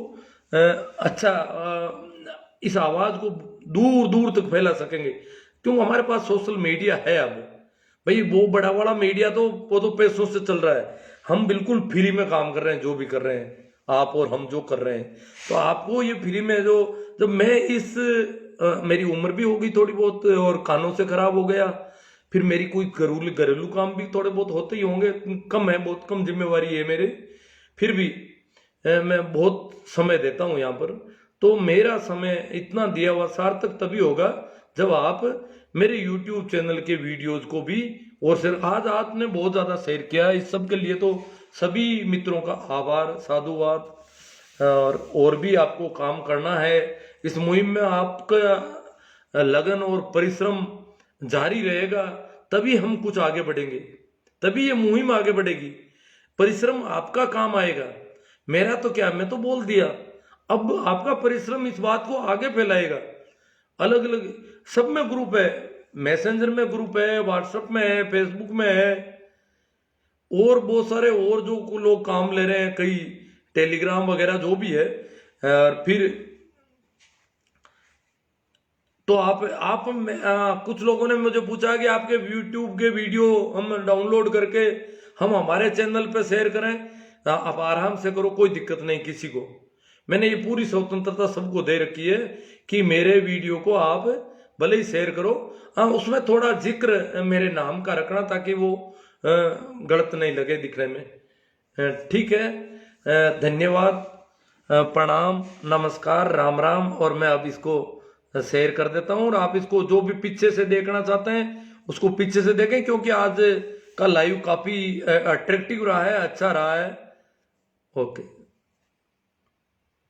अच्छा इस आवाज को दूर दूर तक फैला सकेंगे। क्यों, हमारे पास सोशल मीडिया है। अब भाई वो बड़ा बड़ा मीडिया तो वो तो पैसों से चल रहा है, हम बिल्कुल फ्री में काम कर रहे हैं, जो भी कर रहे हैं आप और हम जो कर रहे हैं। तो आपको ये फ्री में जो जब मैं इस मेरी उम्र भी होगी थोड़ी बहुत, और कानों से खराब हो गया, फिर मेरी कोई घरेलू काम भी थोड़े बहुत होते ही होंगे, कम है, बहुत कम जिम्मेवारी है मेरे, फिर भी मैं बहुत समय देता हूँ यहाँ पर। तो मेरा समय इतना दिया हुआ सार्थक तभी होगा जब आप मेरे YouTube चैनल के वीडियोज को भी, और सिर्फ आज आपने बहुत ज्यादा शेयर किया, इस सब के लिए तो सभी मित्रों का आभार, साधुवाद। और भी आपको काम करना है इस मुहिम में, आपका लगन और परिश्रम जारी रहेगा, तभी हम कुछ आगे बढ़ेंगे, तभी ये मुहिम आगे बढ़ेगी। परिश्रम आपका काम आएगा, मेरा तो क्या, मैं तो बोल दिया। अब आपका परिश्रम इस बात को आगे फैलाएगा। अलग अलग सब में ग्रुप है, मैसेंजर में ग्रुप है, व्हाट्सएप में है, फेसबुक में है, और बहुत सारे और जो लोग काम ले रहे हैं, कई टेलीग्राम वगैरह जो भी है। और फिर तो कुछ लोगों ने मुझे पूछा कि आपके YouTube के वीडियो हम डाउनलोड करके हम हमारे चैनल पे शेयर करें। आप आराम से करो, कोई दिक्कत नहीं किसी को। मैंने ये पूरी स्वतंत्रता सबको दे रखी है कि मेरे वीडियो को आप भले ही शेयर करो, उसमें थोड़ा जिक्र मेरे नाम का रखना, ताकि वो गलत नहीं लगे दिखने में। ठीक है, धन्यवाद, प्रणाम, नमस्कार, राम राम। और मैं अब इसको शेयर कर देता हूं, और आप इसको जो भी पीछे से देखना चाहते हैं उसको पीछे से देखें, क्योंकि आज का लाइव काफी अट्रैक्टिव रहा है, अच्छा रहा है। ओके।